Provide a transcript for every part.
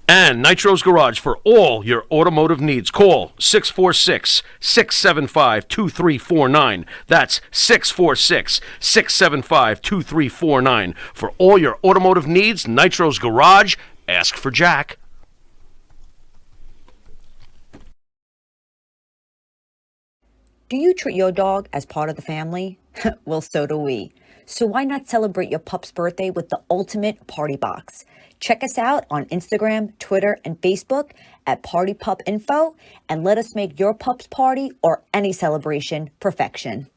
And Nitro's Garage for all your automotive needs. Call 646-675-2349. That's 646-675-2349. For all your automotive needs, Nitro's Garage. Ask for Jack. Do you treat your dog as part of the family? Well, so do we. So why not celebrate your pup's birthday with the ultimate party box? Check us out on Instagram, Twitter, and Facebook at Party Pup Info, and let us make your pup's party or any celebration perfection.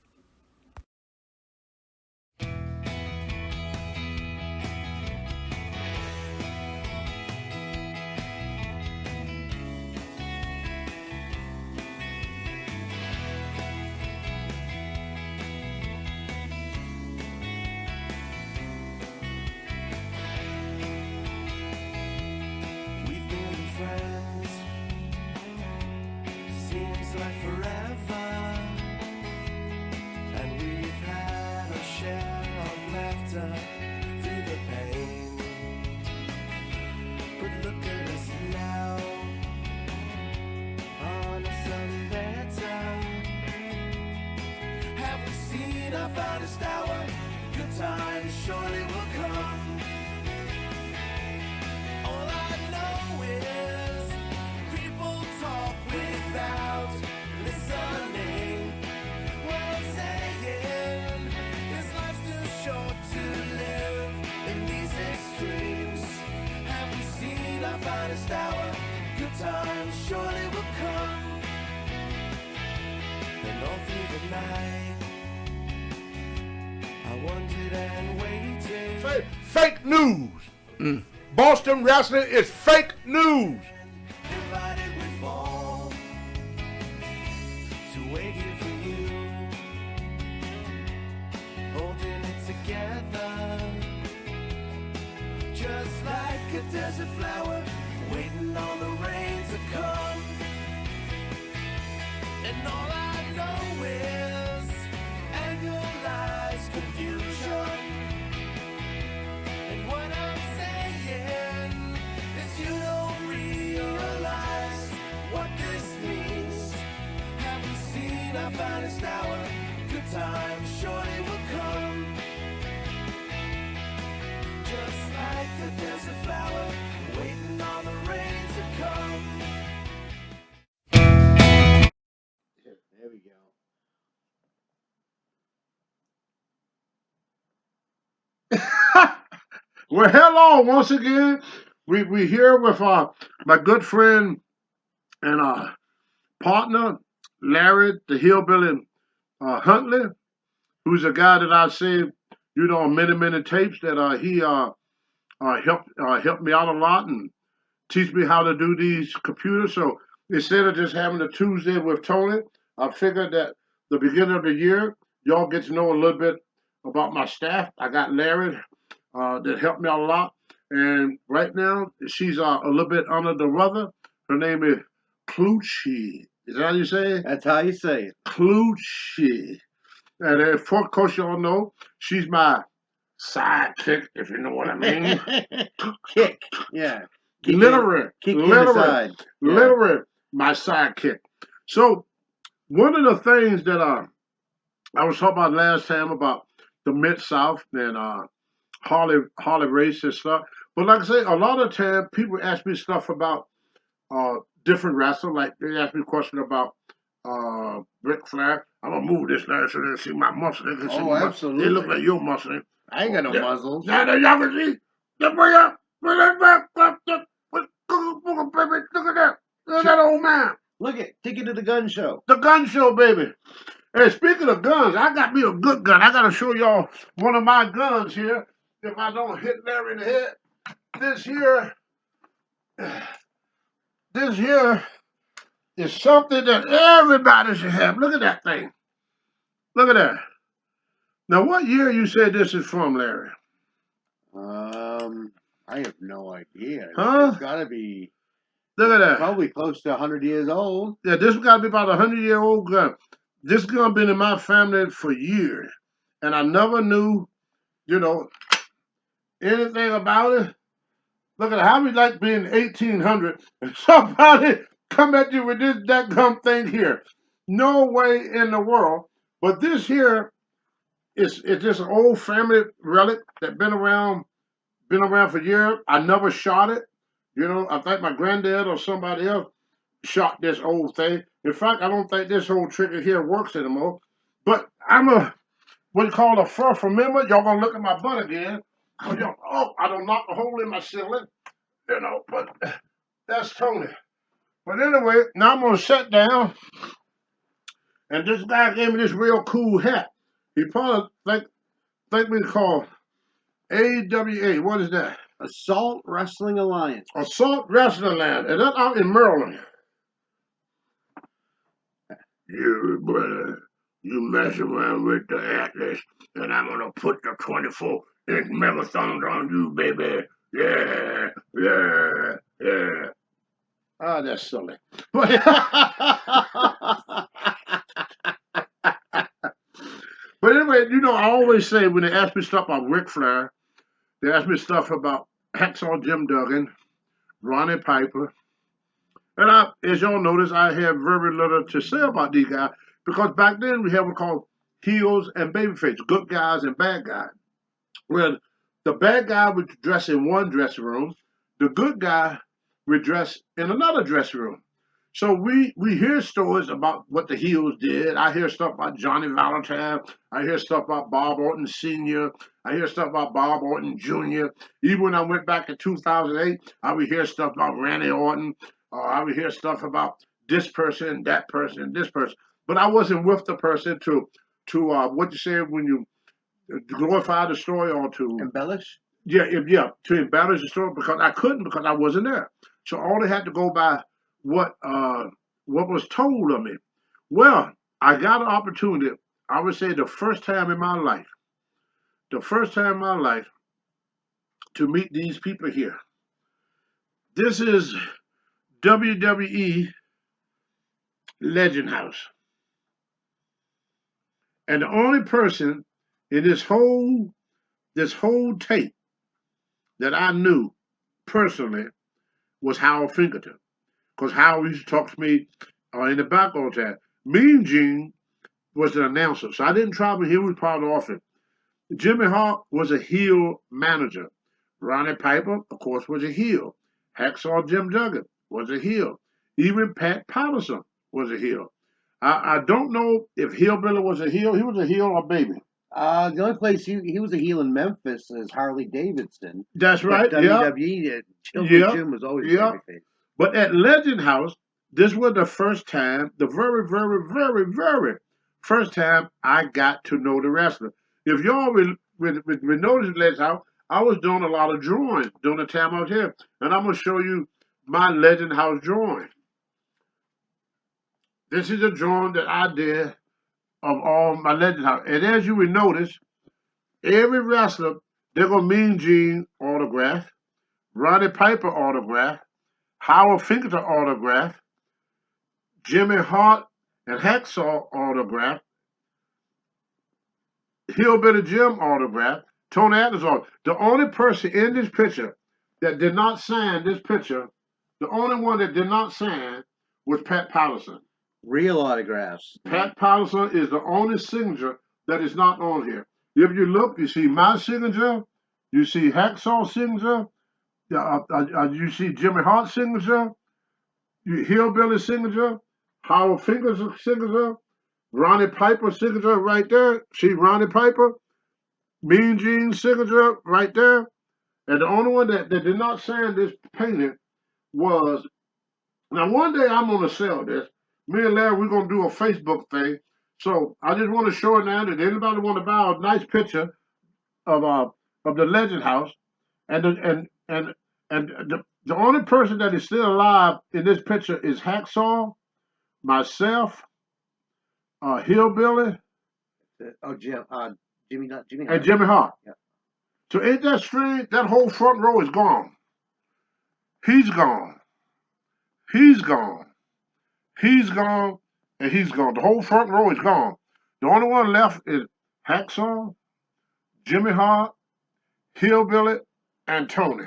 Fake news. Boston wrestling is fake news. Just like a desert flower waiting on the rain to come. And all I know is anger lies, confusion. And what I'm saying is you don't realize what this means. Have we seen our finest hour? Good times surely will come. Just like a desert flower waiting on the rain to come. There we go. Well, hello once again. We here with my good friend and partner Larry, the hillbilly Huntley, who's a guy that I say, on many tapes that he helped me out a lot and teach me how to do these computers. So instead of just having a Tuesday with Tony, I figured that the beginning of the year, y'all get to know a little bit about my staff. I got Larry that helped me out a lot. And right now, she's a little bit under the weather. Her name is Clucci. Is that how you say it? That's how you say it. Clucci. And of course, y'all know she's my sidekick, if you know what I mean. Kick, yeah. Literally, Yeah. my sidekick. So one of the things that I was talking about last time about the Mid-South and Harley race and stuff. But like I say, a lot of time people ask me stuff about different wrestling. Like they ask me a question about Ric Flair. I'm gonna move this now so they can see my muscle. They can see my absolutely. They look like your muscle. I ain't got no muzzles. Now y'all can see. Bring that back. Look at that. Look at that old man. Look it. Take it to the gun show. The gun show, baby. Hey, speaking of guns, I got me a good gun. I got to show y'all one of my guns here. If I don't hit Larry in the head, this here is something that everybody should have. Look at that thing. Look at that. Now, what year you said this is from, Larry? I have no idea. Huh? It's got to be. Look at that. Probably close to 100 years old. Yeah, this got to be about a 100-year-old gun. This gun been in my family for years, and I never knew, anything about it. Look at how we like being 1800 and somebody come at you with this that gum thing here. No way in the world. But this here is just an old family relic that been around for years. I never shot it. You know, I think my granddad or somebody else shot this old thing. In fact, I don't think this whole trigger here works anymore. But I'm a what you call a fur remember. Y'all gonna look at my butt again. Oh, I don't knock a hole in my ceiling. You know, but that's Tony. But anyway, now I'm gonna sit down, and this guy gave me this real cool hat. He probably think we call AWA. What is that? Assault Wrestling Alliance. Assault Wrestling Land, and that's out in Maryland. You brother, you mess around with the Atlas, and I'm gonna put the 24-inch megathons on you, baby. Yeah, yeah, yeah. Ah, that's silly. But anyway, you know, I always say when they ask me stuff about Ric Flair, they ask me stuff about Hacksaw Jim Duggan, Ronnie Piper. And as y'all notice, I have very little to say about these guys because back then we had what called heels and babyface, good guys and bad guys. Well, the bad guy would dress in one dressing room, the good guy would dress in another dressing room. So we hear stories about what the heels did. I hear stuff about Johnny Valentine. I hear stuff about Bob Orton Sr. I hear stuff about Bob Orton Jr. Even when I went back in 2008, I would hear stuff about Randy Orton. I would hear stuff about this person, that person, this person. But I wasn't with the person to what you say when you glorify the story or to Embellish? yeah, to embellish the story because I couldn't because I wasn't there. So I only had to go by what was told of me. Well, I got an opportunity. I would say the first time in my life to meet these people here. This is WWE Legend House, and the only person in this whole tape that I knew personally was Howard Fingerton. Because Howard used to talk to me in the back all the time. Mean Gene was an announcer, so I didn't travel. He was part of the office. Jimmy Hart was a heel manager. Ronnie Piper, of course, was a heel. Hacksaw Jim Duggan was a heel. Even Pat Patterson was a heel. I don't know if Hillbilly was a heel. He was a heel or baby. The only place he was a heel in Memphis is Harley Davidson. That's right. But Yeah. WWE, Yeah. Jim was always Yeah. babyface. But at Legend House, this was the first time, the very, very, very, very first time I got to know the wrestler. If y'all will notice Legend House, I was doing a lot of drawings during the time I was here. And I'm going to show you my Legend House drawing. This is a drawing that I did of all my Legend House. And as you will notice, every wrestler, they're going to Mean Gene autograph, Roddy Piper autograph, Howard Fingerton autograph, Jimmy Hart and Hacksaw autograph, Hillbilly Jim autograph, Tony Atlas autograph. The only person in this picture that did not sign this picture, the only one that did not sign was Pat Patterson. Real autographs. Pat Patterson is the only signature that is not on here. If you look, you see my signature, you see Hacksaw's signature, you see Jimmy Hart's signature, Hillbilly's signature, Howard Finger's signature, Ronnie Piper's signature right there. See Ronnie Piper, Mean Gene's signature right there. And the only one that did not sign this painting was, now one day I'm going to sell this. Me and Larry, we're going to do a Facebook thing. So I just want to show it now that anybody want to buy a nice picture of the Legend House. And the only person that is still alive in this picture is Hacksaw, myself, Hillbilly, Jimmy, Jimmy and Jimmy Hart. Yeah. So ain't that strange? That whole front row is gone. He's gone. He's gone. He's gone. And he's gone. The whole front row is gone. The only one left is Hacksaw, Jimmy Hart, Hillbilly, and Tony.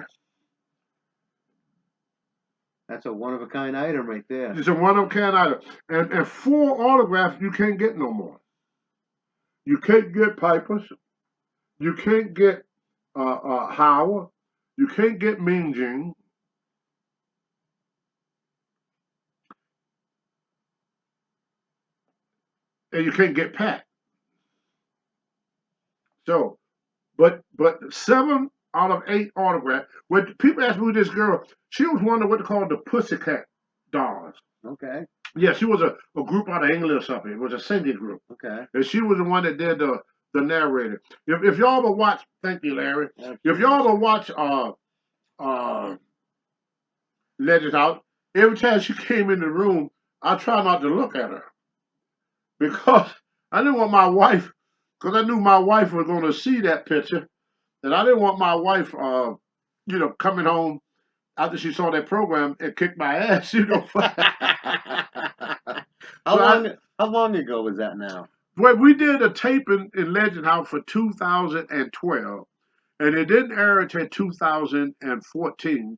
That's a one-of-a-kind item right there. It's a one-of-a-kind item. And 4 autographs you can't get no more. You can't get Piper's. You can't get Howard. You can't get Ming Jing. And you can't get Pat. So, but 7 out of 8 autographs. When people ask me who this girl, she was one of what they call the Pussycat Dolls. Okay. Yeah, she was a group out of England or something. It was a singing group. Okay. And she was the one that did the narrator. If y'all ever watch, thank you, Larry. If y'all ever watch Legends Out, every time she came in the room, I try not to look at her because I didn't want my wife, because I knew my wife was going to see that picture, and I didn't want my wife, coming home after she saw that program and kick my ass, How long ago was that now? Well, we did a taping in Legend House for 2012, and it didn't air until 2014.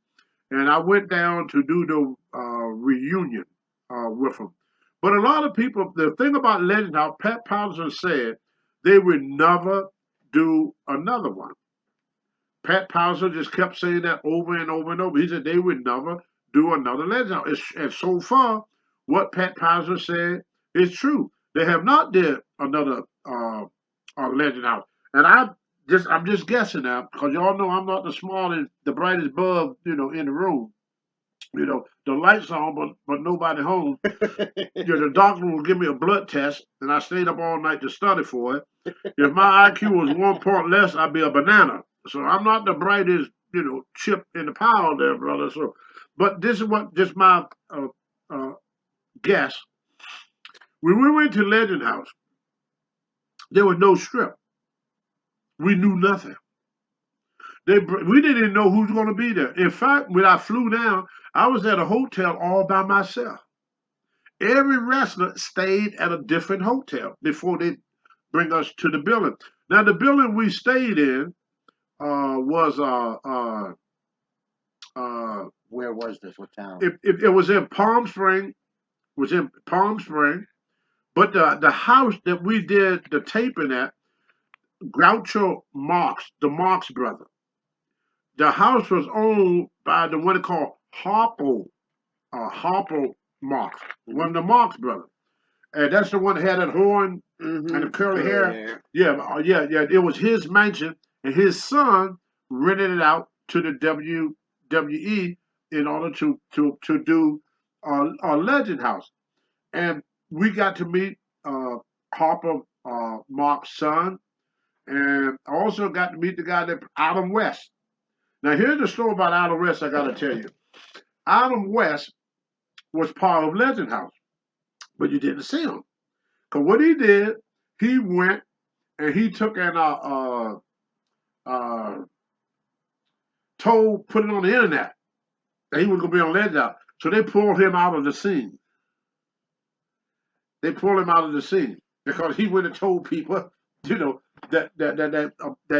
And I went down to do the reunion with them. But a lot of people, the thing about Legend House, Pat Patterson said they would never do another one. Pat Patterson just kept saying that over and over and over. He said they would never do another Legend House. And so far, what Pat Patterson said is true. They have not did another Legend House. And I'm just guessing now, because y'all know I'm not the smartest, the brightest bulb, in the room. The lights on, but nobody home. The doctor will give me a blood test, and I stayed up all night to study for it. If my IQ was 1 point less, I'd be a banana. So I'm not the brightest, chip in the pile there, brother. So, but this is what just my guess. When we went to Legend House, there was no strip. We knew nothing. We didn't even know who was going to be there. In fact, when I flew down, I was at a hotel all by myself. Every wrestler stayed at a different hotel before they bring us to the building. Now, the building we stayed in was Where was this? What town? it was in Palm Springs. But the house that we did the taping at, Groucho Marx, the Marx brother. The house was owned by the one they call Harpo Marx, one of the Marx brothers. And that's the one that had that horn and the curly hair. Yeah. It was his mansion, and his son rented it out to the WWE in order to do a Legend House. And we got to meet Harper Mark's son, and I also got to meet the guy that Adam West. Now here's the story about Adam West I got to tell you. Adam West was part of Legend House, but you didn't see him. Because what he did, he went and he took and put it on the internet that he was going to be on Legend House. So they pulled him out of the scene. They pulled him out of the scene because he went and told people, that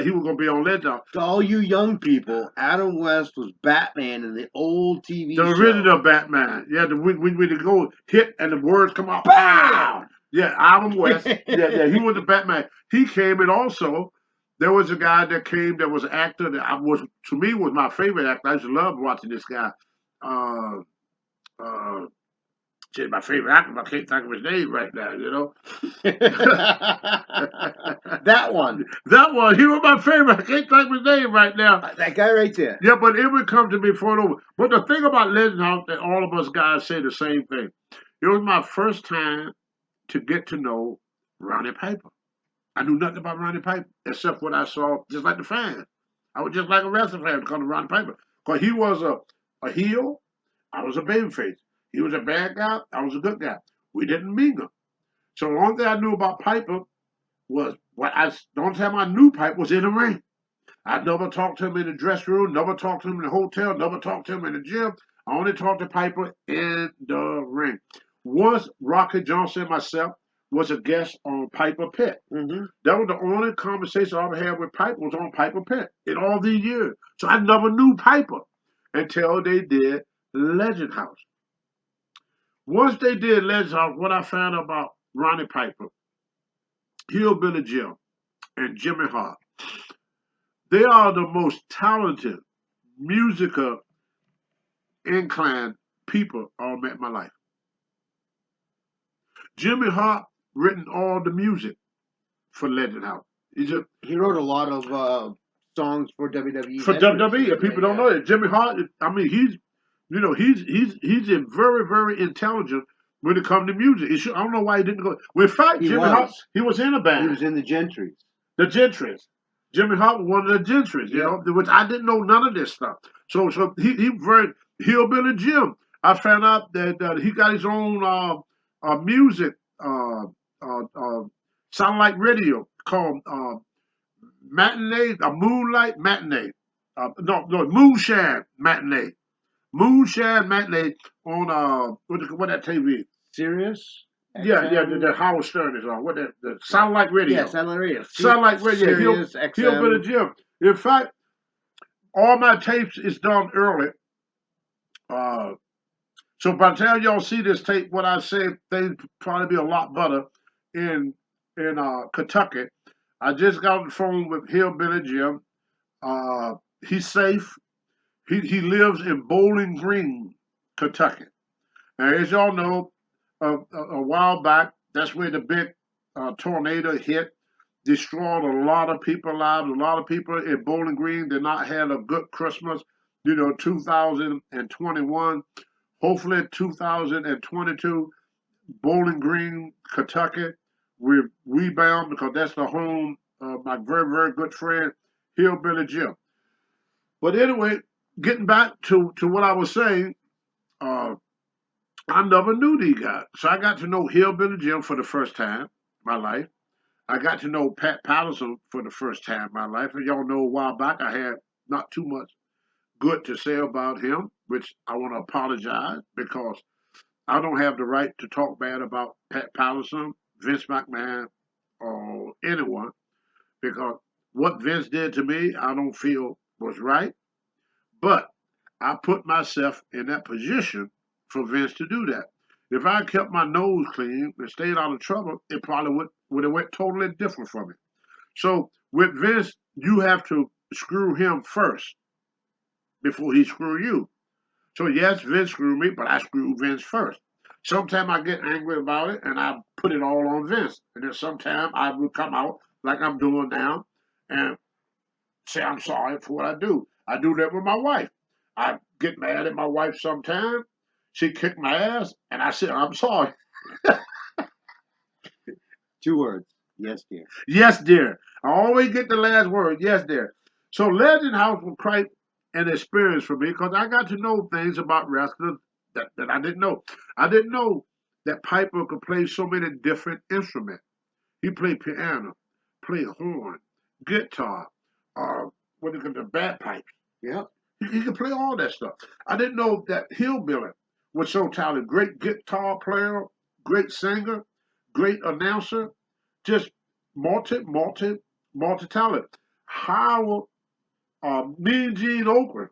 he was going to be on Legend House. To all you young people, Adam West was Batman in the old TV show. The original Batman. Yeah, when they go hit and the words come out. Bam! Yeah, Adam West. yeah, he was the Batman. He came, and also there was a guy that came that was an actor that to me was my favorite actor. I used to love watching this guy. My favorite actor, but I can't think of his name right now, That one. That one. He was my favorite. I can't think of his name right now. That guy right there. Yeah, but it would come to me before it over. But the thing about Legend House, that all of us guys say the same thing. It was my first time to get to know Ronnie Piper. I knew nothing about Ronnie Piper except what I saw, just like the fans. I was just like a wrestling fan because of Ronnie Piper. Because he was a heel, I was a babyface. He was a bad guy, I was a good guy. We didn't mingle. So the only thing I knew about Piper was the only time I knew Piper was in the ring. I never talked to him in the dressing room, never talked to him in the hotel, never talked to him in the gym. I only talked to Piper in the ring. Once Rocky Johnson and myself was a guest on Piper Pit. Mm-hmm. That was the only conversation I ever had with Piper was on Piper Pit in all these years. So I never knew Piper until they did Legend House. Once they did Legend House, what I found out about Ronnie Piper, Hillbilly Jim, and Jimmy Hart, they are the most talented, musical inclined people I met in my life. Jimmy Hart written all the music for Legend House. He wrote a lot of songs for WWE. For WWE, and people don't know it. Jimmy Hart, I mean, he's very, very intelligent when it comes to music. I don't know why he didn't go. Well, in fact, Jimmy Hart, he was in a band. He was in the Gentrys. The Gentrys. Jimmy Hart was one of the Gentrys, you know, which I didn't know none of this stuff. So he very Hillbilly Jim. I found out that he got his own music, satellite radio called Matinee, a Moonlight Matinee. No, Moonshine Matinee. Moonshine Matinee on what that TV? Sirius? Yeah, the Howard Stern is on. What that? The satellite radio. Yeah, satellite radio. Satellite radio. Sirius XM. Hillbilly Jim. In fact, all my tapes is done early. So by the time y'all see this tape, what I say, things probably be a lot better in Kentucky. I just got on the phone with Hillbilly Jim. He's safe. He lives in Bowling Green, Kentucky. And as y'all know, a while back, that's where the big tornado hit, destroyed a lot of people's lives. A lot of people in Bowling Green did not have a good Christmas, 2021. Hopefully 2022, Bowling Green, Kentucky, we rebound because that's the home of my very, very good friend, Hillbilly Jim. But anyway, getting back to what I was saying, I never knew these guys. So I got to know Hillbilly Jim for the first time in my life. I got to know Pat Patterson for the first time in my life. And y'all know a while back I had not too much good to say about him, which I want to apologize because I don't have the right to talk bad about Pat Patterson, Vince McMahon, or anyone, because what Vince did to me, I don't feel was right. But I put myself in that position for Vince to do that. If I kept my nose clean and stayed out of trouble, it probably would have went totally different for me. So with Vince, you have to screw him first before he screw you. So yes, Vince screwed me, but I screwed Vince first. Sometimes I get angry about it and I put it all on Vince. And then sometimes I will come out like I'm doing now and say I'm sorry for what I do. I do that with my wife. I get mad at my wife sometimes. She kicked my ass and I said, I'm sorry. 2 words. Yes, dear. Yes, dear. I always get the last word. Yes, dear. So Legend House was quite an experience for me because I got to know things about wrestlers that I didn't know. I didn't know that Piper could play so many different instruments. He played piano, played horn, guitar, the bagpipes. Yeah. He could play all that stuff. I didn't know that Hillbilly was so talented. Great guitar player, great singer, great announcer, just multi-talent. How Mean Gene Oakland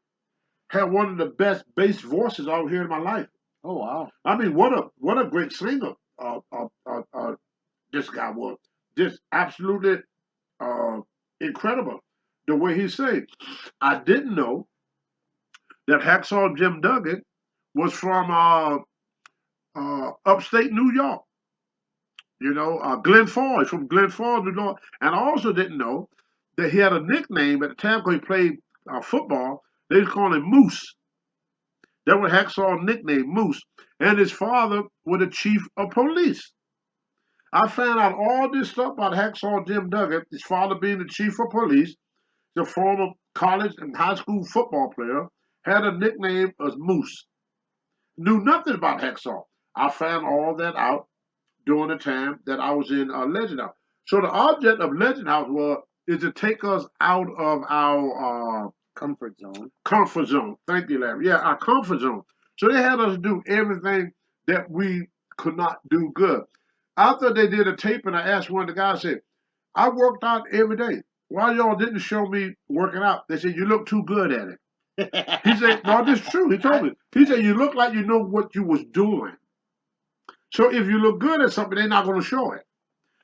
had one of the best bass voices I've heard in my life. Oh wow! I mean, what a great singer this guy was. Just absolutely incredible the way he sang. I didn't know that Hacksaw Jim Duggan was from upstate New York. Glen Falls, from Glen Falls, New York. And I also didn't know that he had a nickname at the time when he played football. They was calling him Moose. That was Hacksaw's nickname, Moose. And his father was the chief of police. I found out all this stuff about Hacksaw Jim Duggan, his father being the chief of police, the former college and high school football player, had a nickname as Moose. Knew nothing about Hacksaw. I found all that out during the time that I was in Legend House. So the object of Legend House is to take us out of our comfort zone. Comfort zone. Thank you, Larry. Yeah, our comfort zone. So they had us do everything that we could not do good. After they did a tape, and I asked one of the guys, I said, I worked out every day. Why y'all didn't show me working out? They said, you look too good at it. He said, no, this is true. He told me. He said, you look like you know what you was doing. So if you look good at something, they're not going to show it.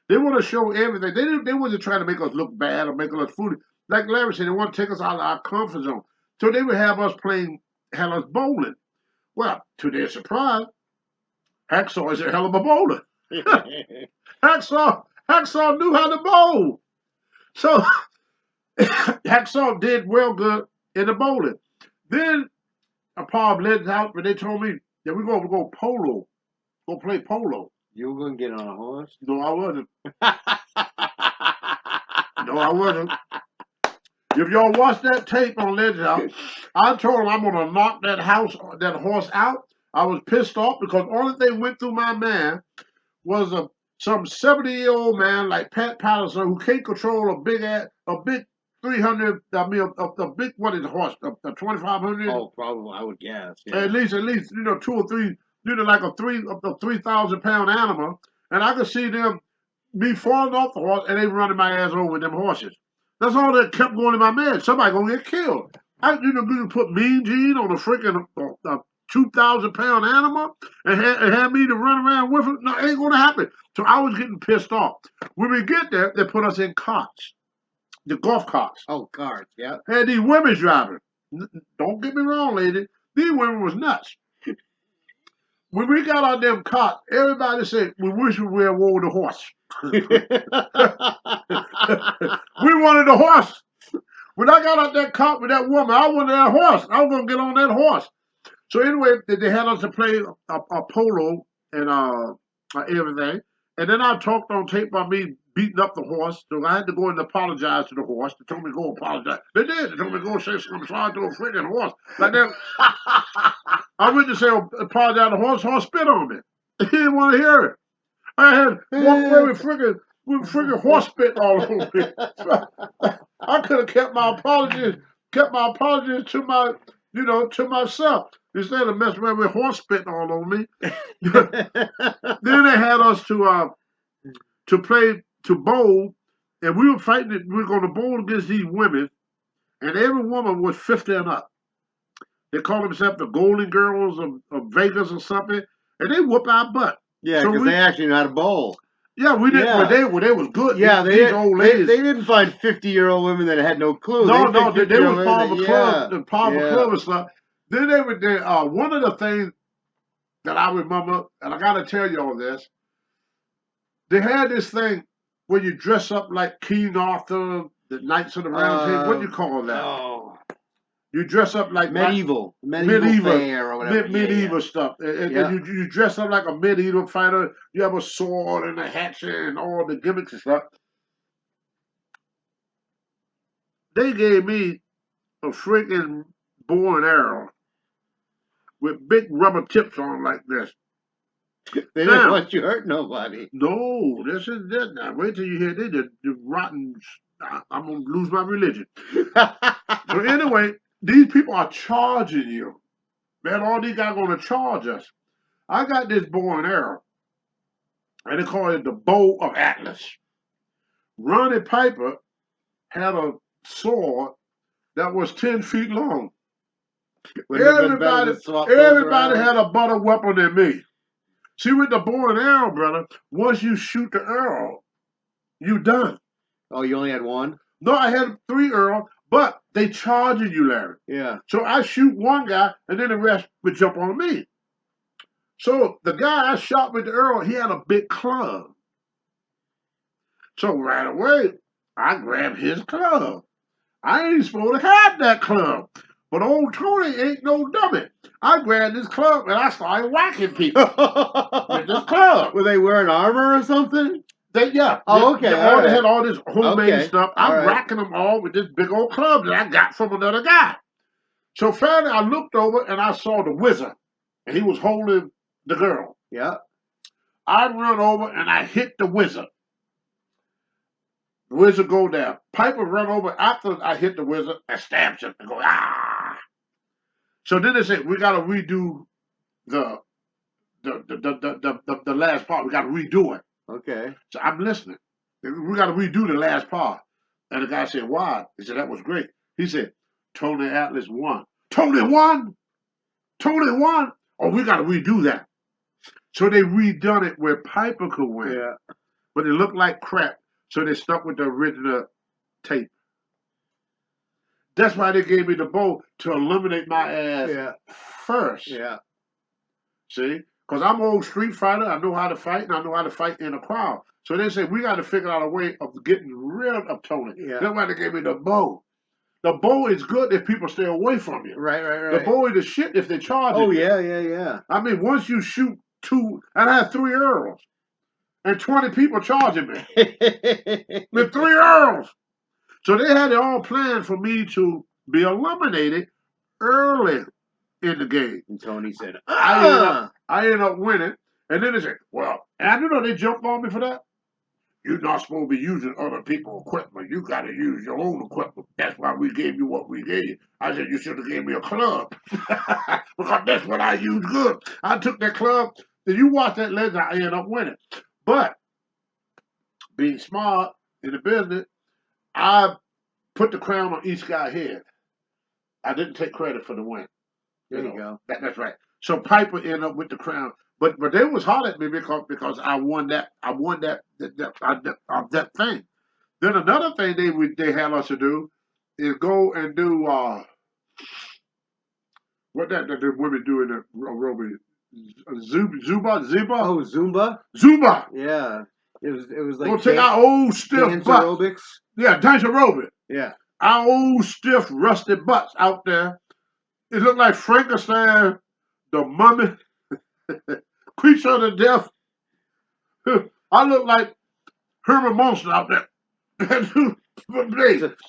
They want to show everything. They wasn't trying to make us look bad or make us look foolish. Like Larry said, they want to take us out of our comfort zone. So they would have us bowling. Well, to their surprise, Hacksaw is a hell of a bowler. Hacksaw knew how to bowl. So Hacksaw did well good in the bowling. Then a part of Legends out, but they told me that we're going to go polo. Go play polo. You were gonna get on a horse? No, I wasn't. No, I wasn't. If y'all watch that tape on Legends Out, I told him I'm gonna knock that horse out. I was pissed off because only thing went through my mind was some 70-year-old man like Pat Patterson who can't control a big 300. I mean, a big, what is a horse? A 2,500. Oh, probably. I would guess. Yeah. At least 2 or 3. Like a 3,000-pound animal, and I could see me falling off the horse and they running my ass over with them horses. That's all that kept going in my mind. Somebody gonna get killed. You put Mean Gene on a freaking 2,000-pound animal and have me to run around with it. No, it ain't gonna happen. So I was getting pissed off. When we get there, they put us in carts, the golf carts. Oh, carts, yeah. Had these women driving. Don't get me wrong, lady. These women was nuts. When we got on them carts, everybody said, we wish we rode the horse. We wanted the horse. When I got out that cart with that woman, I wanted that horse. I was going to get on that horse. So anyway, they had us to play a polo and everything. And then I talked on tape about me beating up the horse. So I had to go and apologize to the horse. They told me to go apologize. They did. They told me to go say I'm sorry to a freaking horse. Like that. I went to say apologize to the horse. Horse spit on me. He didn't want to hear it. I had walked away with freaking horse spit all over me. I could have kept my apologies to myself instead of messing around with horse spit all over me. Then they had us to bowl, and we were fighting. We were going to bowl against these women, and every woman was 50 and up. They call themselves the Golden Girls of Vegas or something, and they whoop our butt. Yeah, because they actually know how to bowl. Yeah, we didn't. Yeah. They was good. Yeah, these old ladies. They didn't find 50-year-old women that had no clue. No, they was part of a club, the part of a club and stuff. Then they were there. One of the things that I remember, and I got to tell y'all this, they had this thing where you dress up like King Arthur, the Knights of the Round Table. What do you call that? Oh. You dress up like medieval fair or whatever. Medieval stuff. And you dress up like a medieval fighter. You have a sword and a hatchet and all the gimmicks and stuff. They gave me a freaking bow and arrow with big rubber tips on like this. They didn't want you hurt nobody. No, this is that now. Wait till you hear this. The rotten. I'm gonna lose my religion. So anyway. These people are charging you. Man, all these guys are going to charge us. I got this bow and arrow, and they call it the Bow of Atlas. Ronnie Piper had a sword that was 10 feet long. Everybody had a better weapon than me. See, with the bow and arrow, brother, once you shoot the arrow, you done. Oh, you only had one? No, I had 3 arrows. But they charging you, Larry. Yeah. So I shoot one guy, and then the rest would jump on me. So the guy I shot with the arrow, he had a big club. So right away, I grabbed his club. I ain't supposed to have that club. But old Tony ain't no dummy. I grabbed this club, and I started whacking people with this club. Were they wearing armor or something? Yeah. Oh, okay. They had all this homemade stuff. I'm racking them all with this big old club that I got from another guy. So finally, I looked over and I saw the wizard, and he was holding the girl. Yeah. I run over and I hit the wizard. The wizard go down. Piper run over after I hit the wizard and stabs him and go, ah. So then they said, we got to redo the last part. We got to redo it. Okay. So I'm listening. We got to redo the last part. And the guy said, why? He said, that was great. He said, Tony Atlas won. Tony won? Tony won. Oh, we got to redo that. So they redone it where Piper could win. Yeah. But it looked like crap. So they stuck with the original tape. That's why they gave me the bowl to eliminate my ass first. Yeah. See? Because I'm old Street Fighter. I know how to fight, and I know how to fight in a crowd. So they said, we got to figure out a way of getting rid of Tony. Yeah. That's why they gave me the bow. The bow is good if people stay away from you. Right. The bow is the shit if they charge you. Oh, yeah. I mean, once you shoot two, and I had 3 arrows, and 20 people charging me with 3 arrows. So they had it all planned for me to be eliminated early in the game. And Tony said, I ended up winning. And then they said, well, and you know they jumped on me for that. You're not supposed to be using other people's equipment. You got to use your own equipment. That's why we gave you what we gave you. I said, you should have gave me a club. Because that's what I use good. I took that club. Then you watch that legend, I ended up winning. But being smart in the business, I put the crown on each guy's head. I didn't take credit for the win. there you go. That's right. So Piper ended up with the crown. But they was hard at me because I won that thing. Then another thing they had us to do is go and do what the women do in the aerobic. Zumba? Oh, Zumba? Zumba. Yeah. It was like We'll take our old stiff dance butts. aerobics. Yeah, dance aerobic. Yeah. Our old stiff rusty butts out there. It looked like Frankenstein, the mummy, creature of the death. I look like Herman Monster out there.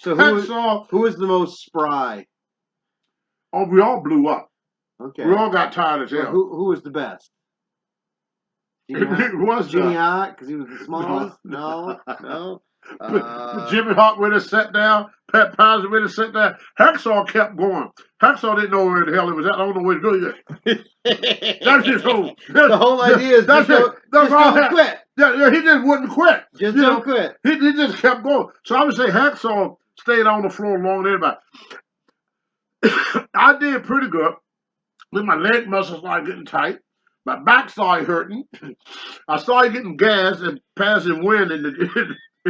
So who was the most spry? Oh, we all blew up. Okay. We all got tired as Well, hell. who was the best? It was Jimmy Hart because he was the smallest? No. Jimmy Hart went and sat down. Pat Pizer went and sat down. Hacksaw kept going. Hacksaw didn't know where the hell he was at. I don't know where to go yet. That's his whole. The whole idea is that's just don't quit. Yeah, he just wouldn't quit. Just don't quit. He just kept going. So I would say Hacksaw stayed on the floor longer than anybody. I did pretty good. Then my leg muscles started getting tight. My back started hurting. I started getting gas and passing wind in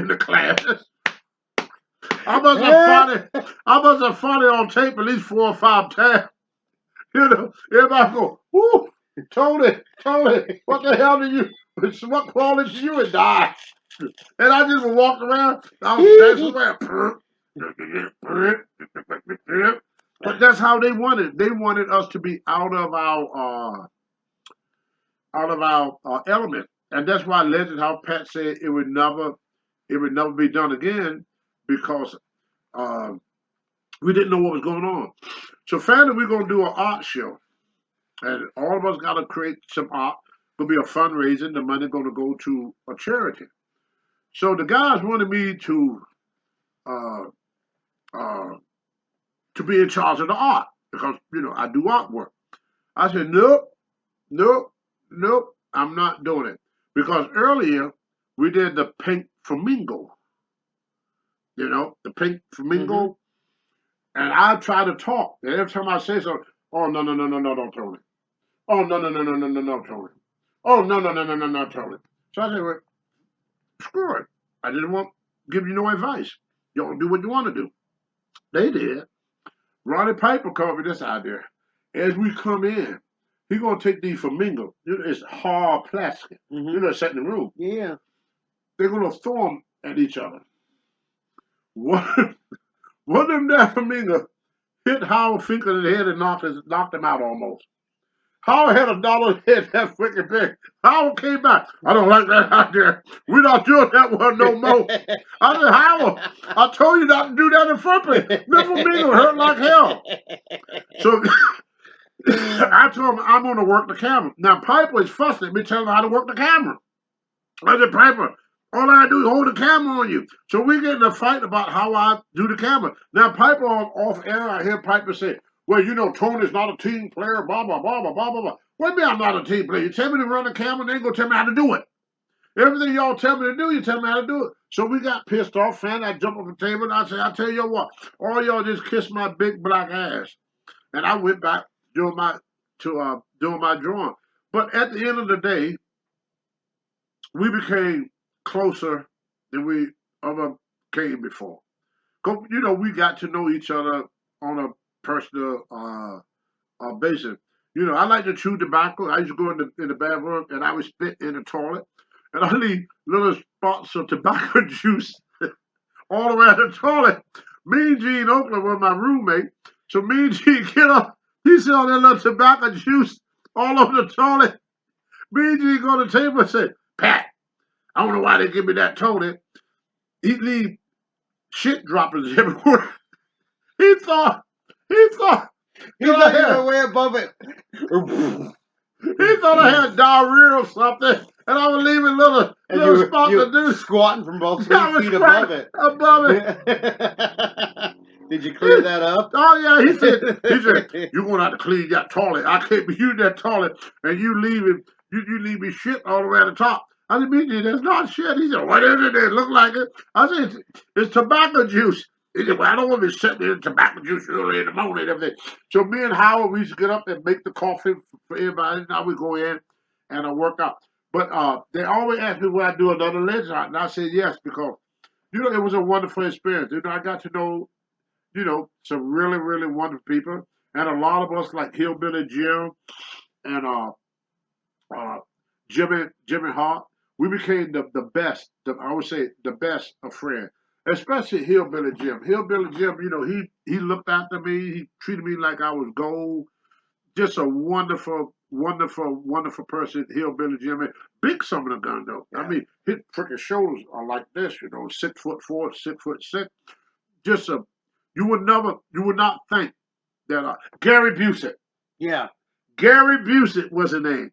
the classes. I must have funny on tape at least 4 or 5 times. You know, everybody go, whoo, Tony, what the hell did you, what crawled into you and die? And I just walked around, I was dancing around. But that's how they wanted. They wanted us to be out of our element, and that's why legend, how Pat said it would never be done again because we didn't know what was going on. So finally, we're gonna do an art show, and all of us got to create some art. It'll be a fundraiser. The money gonna go to a charity. So the guys wanted me to be in charge of the art because I do artwork. I said nope, I'm not doing it. Because earlier we did the pink flamingo. The pink flamingo. And I try to talk. And every time I say something, oh, no, don't Tony. Oh, no, Tony. Oh, no, Tony. So I said, well, screw it. I didn't want to give you no advice. You don't do what you want to do. They did. Ronnie Piper called me this idea. As we come in, he's going to take these flamingos. It's hard plastic. Set in the room. Yeah. They're going to throw them at each other. One of them damn flamingos hit Howard Finkel in the head and knocked him out almost. Howard had $1 head that freaking big. Howard came back. I don't like that idea. We're not doing that one no more. I said, Howard, I told you not to do that in front of me. This flamingo hurt like hell. So I told him I'm going to work the camera. Now, Piper is fussing at me telling me how to work the camera. I said, Piper, all I do is hold the camera on you. So we get in a fight about how I do the camera. Now, Piper off air, I hear Piper say, well, Tony's not a team player, blah, blah, blah, blah, blah, blah. What do you mean I'm not a team player? You tell me to run the camera, and then go tell me how to do it. Everything y'all tell me to do, you tell me how to do it. So we got pissed off, fan. I jumped off the table, and I said, I tell you what, all y'all just kiss my big black ass. And I went back doing my doing my drawing. But at the end of the day, we became closer than we ever came before. We got to know each other on a personal basis. I like to chew tobacco. I used to go in the bathroom and I would spit in the toilet, and I leave little spots of tobacco juice all around the toilet. Me and Gene Oakland were my roommate, so me and Gene get up. He saw that little tobacco juice all over the toilet. Me and Gene go to the table and say, "Pat, I don't know why they give me that toilet." He leave shit droppings everywhere. He thought, he thought, He's not even way above it. he thought I had diarrhea or something, and I was leaving little spots to do. Squatting from about 3 I was feet above it. Above it. Did you clear that up? Oh yeah, he said, "You're gonna have to clean that toilet. I can't be using that toilet, and you leave me shit all around the top." I said, "BG, that's not shit." He said, "What is it? It look like it." I said, "It's tobacco juice." He said, "Well, I don't want to be sitting in tobacco juice early in the morning and everything." So me and Howard, we used to get up and make the coffee for everybody. Now we go in and I work out. But they always ask me would I do another legend, and I said yes because it was a wonderful experience. I got to know some really, really wonderful people. And a lot of us, like Hillbilly Jim and uh, Jimmy Hart, we became the best, I would say, the best of friends. Especially Hillbilly Jim. Hillbilly Jim, he looked after me. He treated me like I was gold. Just a wonderful, wonderful, wonderful person, Hillbilly Jim. Big son of a gun, though. Yeah. I mean, his freaking shoulders are like this, 6'4", 6'6". Just you would not think that Gary Busey. Yeah. Gary Busey was the name.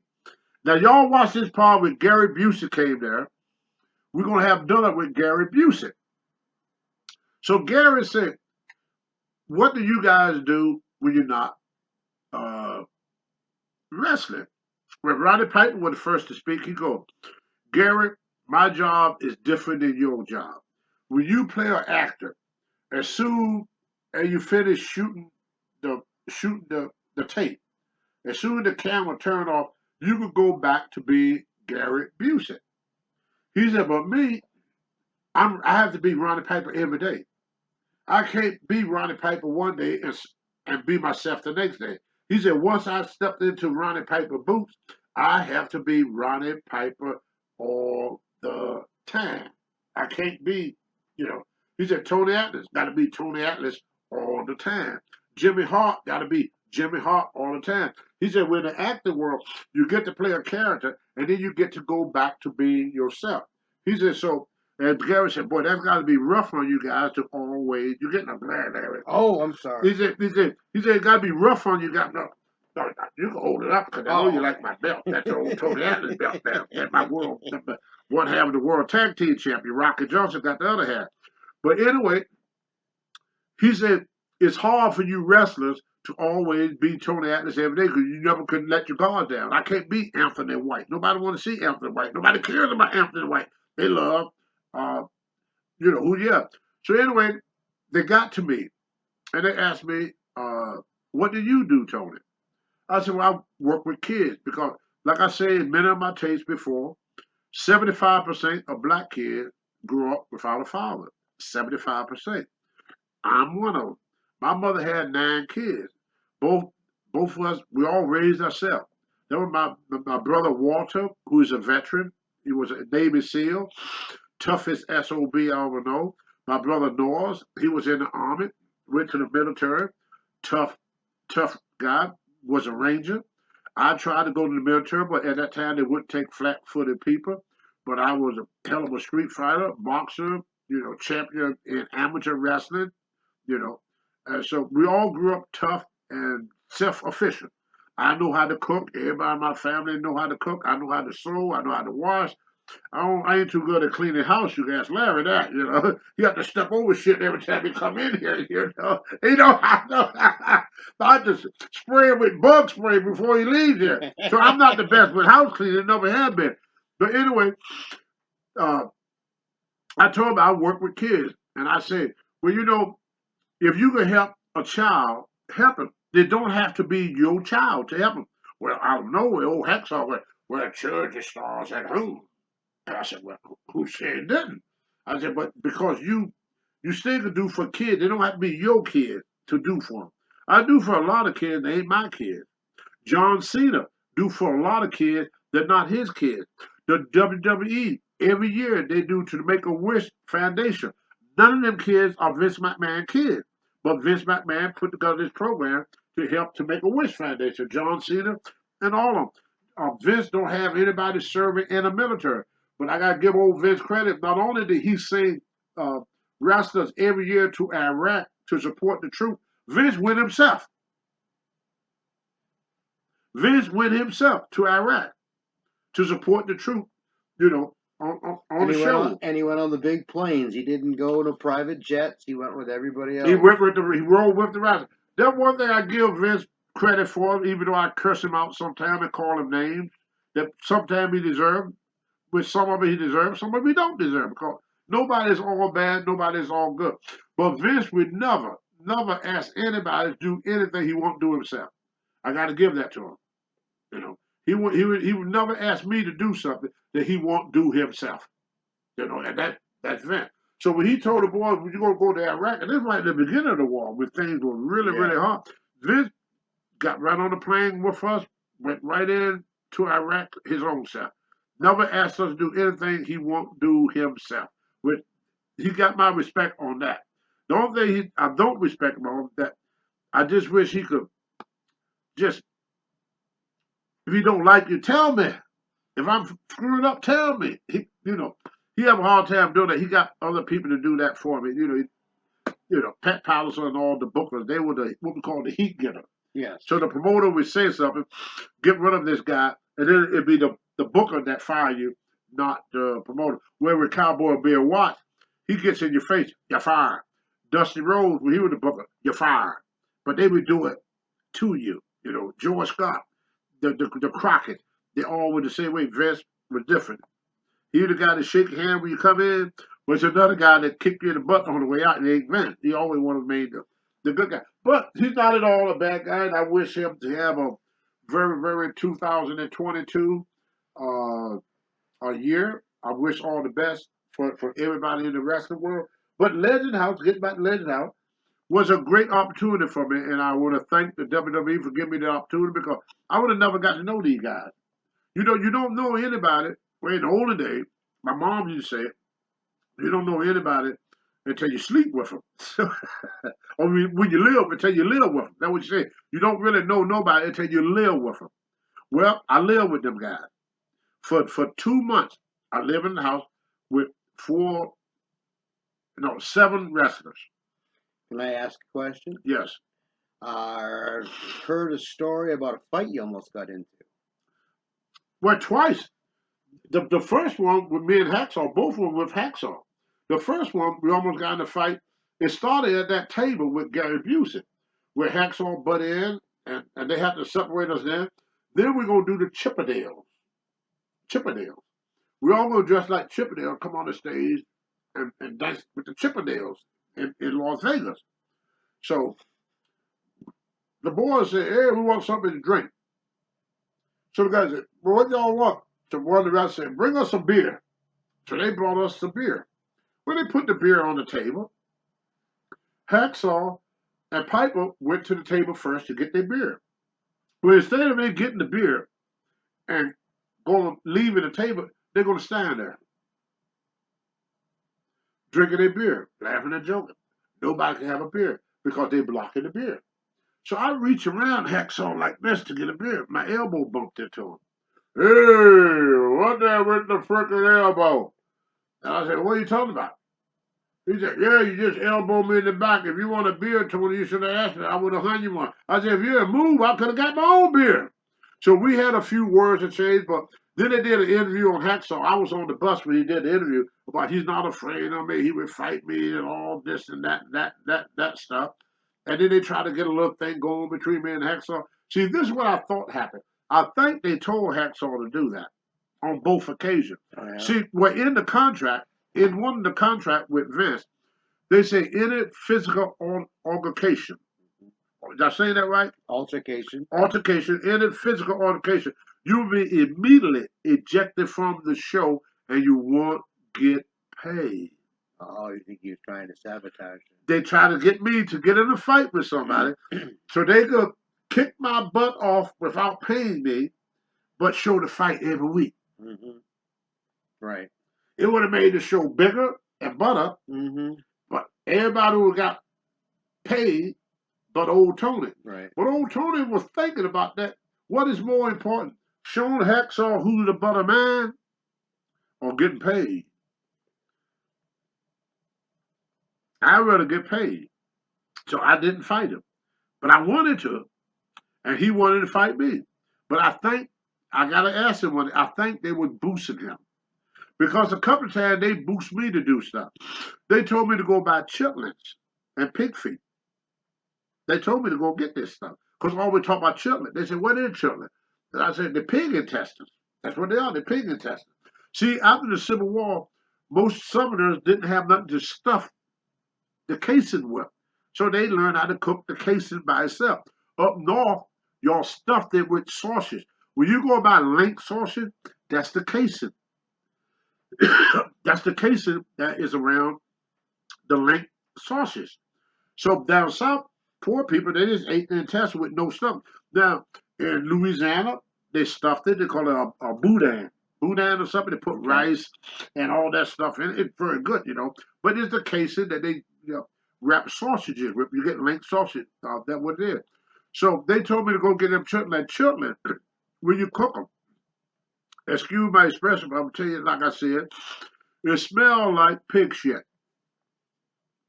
Now y'all watch this part when Gary Busey came there. We're gonna have dinner with Gary Busey. So Gary said, "What do you guys do when you're not wrestling?" When Roddy Piper was the first to speak, he goes, "Gary, my job is different than your job. When you play an actor, as soon as you finish shooting the tape, as soon as the camera turn off, you could go back to being Gary Busey." He said, "But me, I have to be Ronnie Piper every day. I can't be Ronnie Piper one day and be myself the next day." He said, "Once I stepped into Ronnie Piper boots, I have to be Ronnie Piper all the time. I can't be, you know." He said, "Tony Atlas got to be Tony Atlas all the time. Jimmy Hart got to be Jimmy Hart all the time." He said, "When the acting world, you get to play a character, and then you get to go back to being yourself." He said, "So," and Gary said, "Boy, that's got to be rough on you guys to always." You're getting a glare, Larry. Oh, I'm sorry. He said, "It got to be rough on you guys." No, you can hold it up because I know you like my belt. That's the old Tony Atlas belt there. That's my one half of the world tag team champion. Rocky Johnson got the other half. But anyway, he said, "It's hard for you wrestlers to always be Tony Atlas every day because you never could let your guard down. I can't be Anthony White. Nobody want to see Anthony White. Nobody cares about Anthony White. They love, who you are." So anyway, they got to me and they asked me, "What do you do, Tony?" I said, "Well, I work with kids because, like I said in many of my tapes before, 75% of black kids grew up without a father. 75%. I'm one of them. My mother had 9 kids. Both both of us, we all raised ourselves. There was my brother Walter, who is a veteran. He was a Navy SEAL, toughest SOB I ever know. My brother Norris, he was in the Army, went to the military, tough, tough guy, was a Ranger. I tried to go to the military, but at that time they wouldn't take flat-footed people. But I was a hell of a street fighter, boxer, champion in amateur wrestling, you know. So we all grew up tough and self-efficient. I know how to cook. Everybody in my family know how to cook. I know how to sew. I know how to wash. I ain't too good at cleaning house. You can ask Larry that. You have to step over shit every time you come in here. I know. I just spray it with bug spray before he leaves here. So I'm not the best with house cleaning. Never have been. But anyway, uh, I told him I work with kids, and I said, well, if you can help a child, help him. They don't have to be your child to help them. Well, out of nowhere, old Hacksaw went, well, church starts at home. And I said, well, who said it didn't? I said, but because you still can do for kids. They don't have to be your kid to do for them. I do for a lot of kids. They ain't my kids. John Cena do for a lot of kids. They're not his kids. The WWE every year they do to the Make a Wish Foundation. None of them kids are Vince McMahon kids, but Vince McMahon put together this program to help to Make a Wish Foundation. John Cena and all of them. Vince don't have anybody serving in the military, but I gotta give old Vince credit. Not only did he send uh, wrestlers every year to Iraq to support the troops, Vince went himself. Vince went himself to Iraq to support the troops, you know, on the show. And he went on the big planes. He didn't go to private jets. He went with everybody else. He rolled with the wrestlers. That's one thing I give Vince credit for, even though I curse him out sometimes and call him names that sometimes he deserves. With some of it he deserves, some of it he don't deserve, because nobody's all bad, nobody's all good. But Vince would never ask anybody to do anything he won't do himself. I got to give that to him. You know, he would never ask me to do something that he won't do himself. You know, and that's Vince. So when he told the boys, "You're gonna go to Iraq," and this was right at the beginning of the war, when things were really hard, Vince got right on the plane with us, went right in to Iraq his own self. Never asked us to do anything he won't do himself. Which he got my respect on that. The only thing I don't respect him on that I just wish he could just, if he don't like you, tell me. If I'm screwing up, tell me. He have a hard time doing that. He got other people to do that for me. Pat Patterson and all the bookers, they were what we call the heat getter. Yes. So the promoter would say something, get rid of this guy, and then it'd be the booker that fire you, not the promoter. Where with Cowboy Bill Watts, he gets in your face, you're fired. Dusty Rhodes, when he was the booker, you're fired. But they would do it to you. George Scott, the Crockett, they all were the same way. Vince was different. He the guy that shake your hand when you come in, was another guy that kicked you in the butt on the way out, and ain't Vince. He always wanted to make the good guy. But he's not at all a bad guy, and I wish him to have a very, very 2022 a year. I wish all the best for everybody in the wrestling world. But Legend House, getting back to Legend House, was a great opportunity for me, and I want to thank the WWE for giving me the opportunity, because I would have never got to know these guys. You don't know anybody. Well, in the older days, my mom used to say, you don't know anybody until you sleep with them. Or when you live, until you live with them. That's what you say. You don't really know nobody until you live with them. Well, I lived with them guys. For 2 months, I lived in the house with 7 wrestlers. Can I ask a question? Yes. I heard a story about a fight you almost got into. Well, twice. The first one with me and Hacksaw, both of them with Hacksaw. The first one, we almost got in a fight. It started at that table with Gary Busey, where Hacksaw butt in, and they had to separate us there. Then we're going to do the Chippendales. We're all going to dress like Chippendales, come on the stage, and dance with the Chippendales in Las Vegas. So the boys said, hey, we want something to drink. So the guys said, well, what y'all want? So one of the guys said, bring us some beer. So they brought us some beer. Well, they put the beer on the table. Hacksaw and Piper went to the table first to get their beer. Well, instead of them getting the beer and leaving the table, they're going to stand there drinking their beer, laughing and joking. Nobody can have a beer because they're blocking the beer. So I reach around Hacksaw like this to get a beer. My elbow bumped into him. Hey, what there with the frickin' elbow? And I said, what are you talking about? He said, yeah, you just elbowed me in the back. If you want a beer, Tony, you should have asked me. I would have hung you one. I said, if you had moved, I could have got my own beer. So we had a few words exchange, but then they did an interview on Hacksaw. I was on the bus when he did the interview about he's not afraid of me. He would fight me and all this and that stuff. And then they tried to get a little thing going between me and Hacksaw. See, this is what I thought happened. I think they told Hacksaw to do that on both occasions. Oh, yeah. See, we're in the contract, in one of the contract with Vince, they say any physical altercation Did I say that right? Altercation. Altercation, any physical altercation, you will be immediately ejected from the show and you won't get paid. Oh, you think he was trying to sabotage him? They try to get me to get in a fight with somebody so they could kick my butt off without paying me, but show the fight every week. Mm-hmm. Right. It would have made the show bigger and better, Mm-hmm. but everybody would have got paid but old Tony. Right. But old Tony was thinking about that. What is more important, showing Hacksaw who's the better man or getting paid? I'd rather get paid. So I didn't fight him. But I wanted to, and he wanted to fight me. But I think, I got to ask him one, I think they were boosting him. Because a couple of times they boost me to do stuff. They told me to go buy chitlins and pig feet. They told me to go get this stuff. Because all we talk about chitlins. They said, what is chitlin? And I said, the pig intestines. That's what they are, the pig intestines. See, after the Civil War, most Southerners didn't have nothing to stuff the casing with. So they learned how to cook the casing by itself. Up north, y'all stuffed it with sausage. When you go buy link sausage, that's the casing. That's the casing that is around the link sausage. So down south, poor people, they just ate the intestine with no stuff. Now, in Louisiana, they stuffed it. They call it a boudin. Boudin or something. They put rice and all that stuff in it. It's very good, you know. But it's the casing that they wrap sausages with. You get link sausage. That's what it is. So they told me to go get them chitlin. Chitlin, when you cook them, excuse my expression, but I'm telling you, like I said, it smells like pig shit.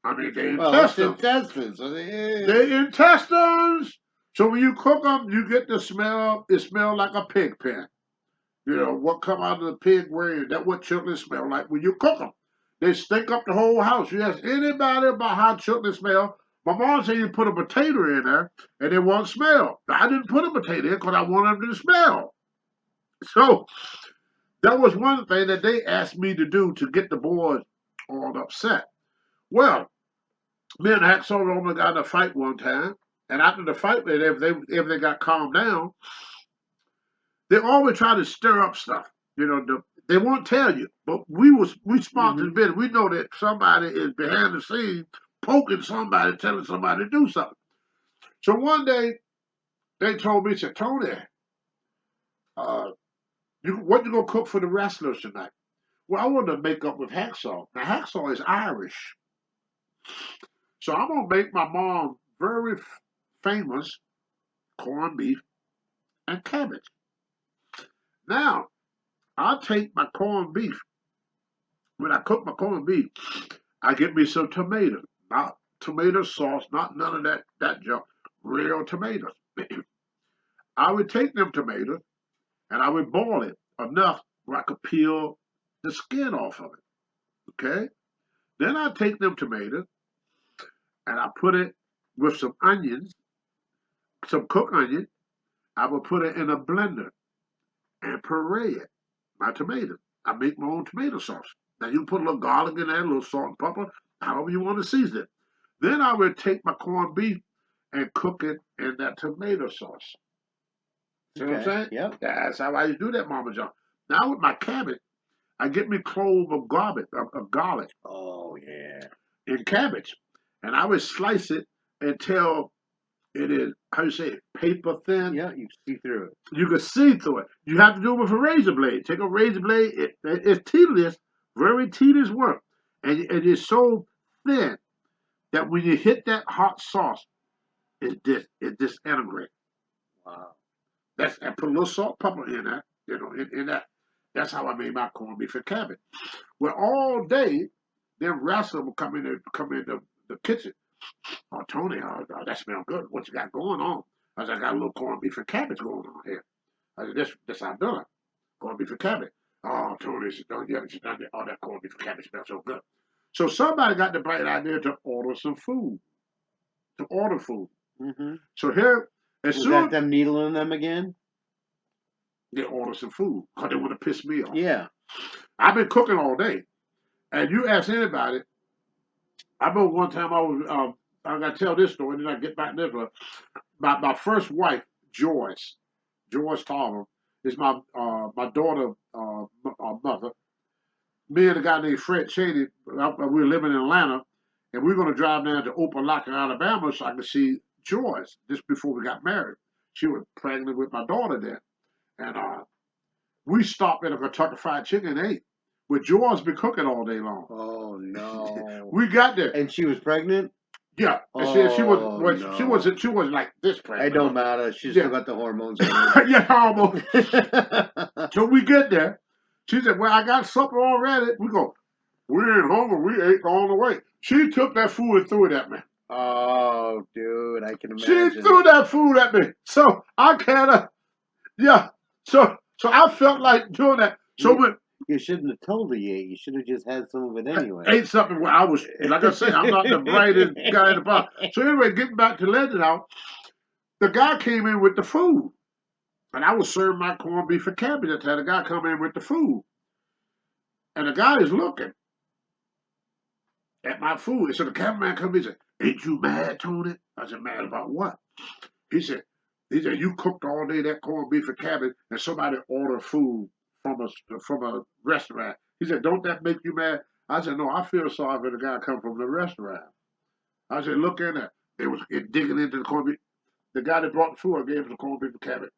I mean, they intestines. Intestines. They intestines. So when you cook them, you get the smell. It smells like a pig pen. You know what come out of the pig brain. That's what chitlins smell like when you cook them. They stink up the whole house. You ask anybody about how chitlins smell. My mom said you put a potato in there and it won't smell. I didn't put a potato in because I wanted them to smell. So that was one thing that they asked me to do to get the boys all upset. Well, me and Hacksaw only got in a fight one time, and after the fight, if they got calmed down, they always try to stir up stuff. You know, they won't tell you, but we sponsored business. We know that somebody is behind the scenes poking somebody, telling somebody to do something. So one day they told me, said, Tony, what you gonna cook for the wrestlers tonight? Well, I want to make up with Hacksaw. Now Hacksaw is Irish. So I'm gonna make my mom very famous corned beef and cabbage. Now I'll take my corned beef. When I cook my corned beef, I get me some tomatoes, not tomato sauce, not none of that junk. Real tomatoes. I would take them tomatoes and I would boil it enough where I could peel the skin off of it. Okay. Then I take them tomatoes and I put it with some onions, some cooked onion. I will put it in a blender and puree it. My tomatoes. I make my own tomato sauce. Now you can put a little garlic in there, a little salt and pepper, however you want to season it. Then I will take my corned beef and cook it in that tomato sauce. See what I'm saying? Yep. That's how I used to do that, Mama John. Now with my cabbage, I get me clove of garlic Oh yeah. in cabbage, and I would slice it until it is, how you say it, paper thin. Yeah, you see through it. You can see through it. You have to do it with a razor blade. Take a razor blade. It's tedious, very tedious work, and it is so thin that when you hit that hot sauce, it disintegrates. Wow. And put a little salt, pepper in that. You know, in that. That's how I made my corned beef and cabbage. Well, all day, them wrestlers would come in the kitchen. Oh, Tony, that smells good. What you got going on? I said, I got a little corned beef and cabbage going on here. I said, this I'm doing. Corned beef and cabbage. Oh, Tony, she done yet. She done yet. Oh, that corned beef and cabbage smells so good. So somebody got the bright idea to order some food. To order food. Mm-hmm. So here, as Was soon that them needling them again? they order some food because they want to piss me off. Yeah. I've been cooking all day. And you ask anybody, I remember one time I was I got to tell this story, and then I get back to this one. My first wife, Joyce Tarver, is my daughter mother. Me and a guy named Fred Cheney, we were living in Atlanta, and we were going to drive down to Opelika, Alabama, so I could see Joyce just before we got married. She was pregnant with my daughter then, and we stopped at a Kentucky Fried Chicken and ate. With Joyce been cooking all day long. Oh no! We got there. And she was pregnant. Yeah, and she Oh was no! she was like this pregnant. It don't matter. She's Yeah. still got the hormones. In her. Yeah, almost. So we get there. She said, "Well, I got supper already." We go, "We ain't hungry. We ate all the way." She took that food and threw it at me. Oh, dude, I can She imagine. threw that food at me. So I kind of, yeah. So I felt like doing that. So when You shouldn't have told her you ate. You should have just had some of it anyway. ate something where I was, like I said, I'm not the brightest guy in the pot. So anyway, getting back to Legend House, the guy came in with the food. And I was serving my corned beef and cabbage at the time. The guy come in with the food. And the guy is looking at my food. And so the cameraman comes in and said, "Ain't you mad, Tony?" I said, "Mad about what?" He said, "You cooked all day that corned beef and cabbage, and somebody ordered food from a restaurant." He said, "Don't that make you mad?" I said, "No, I feel sorry for the guy come from the restaurant." I said, "Look in there." They was digging into the corned beef. The guy that brought the food, I gave him the corned beef and cabbage.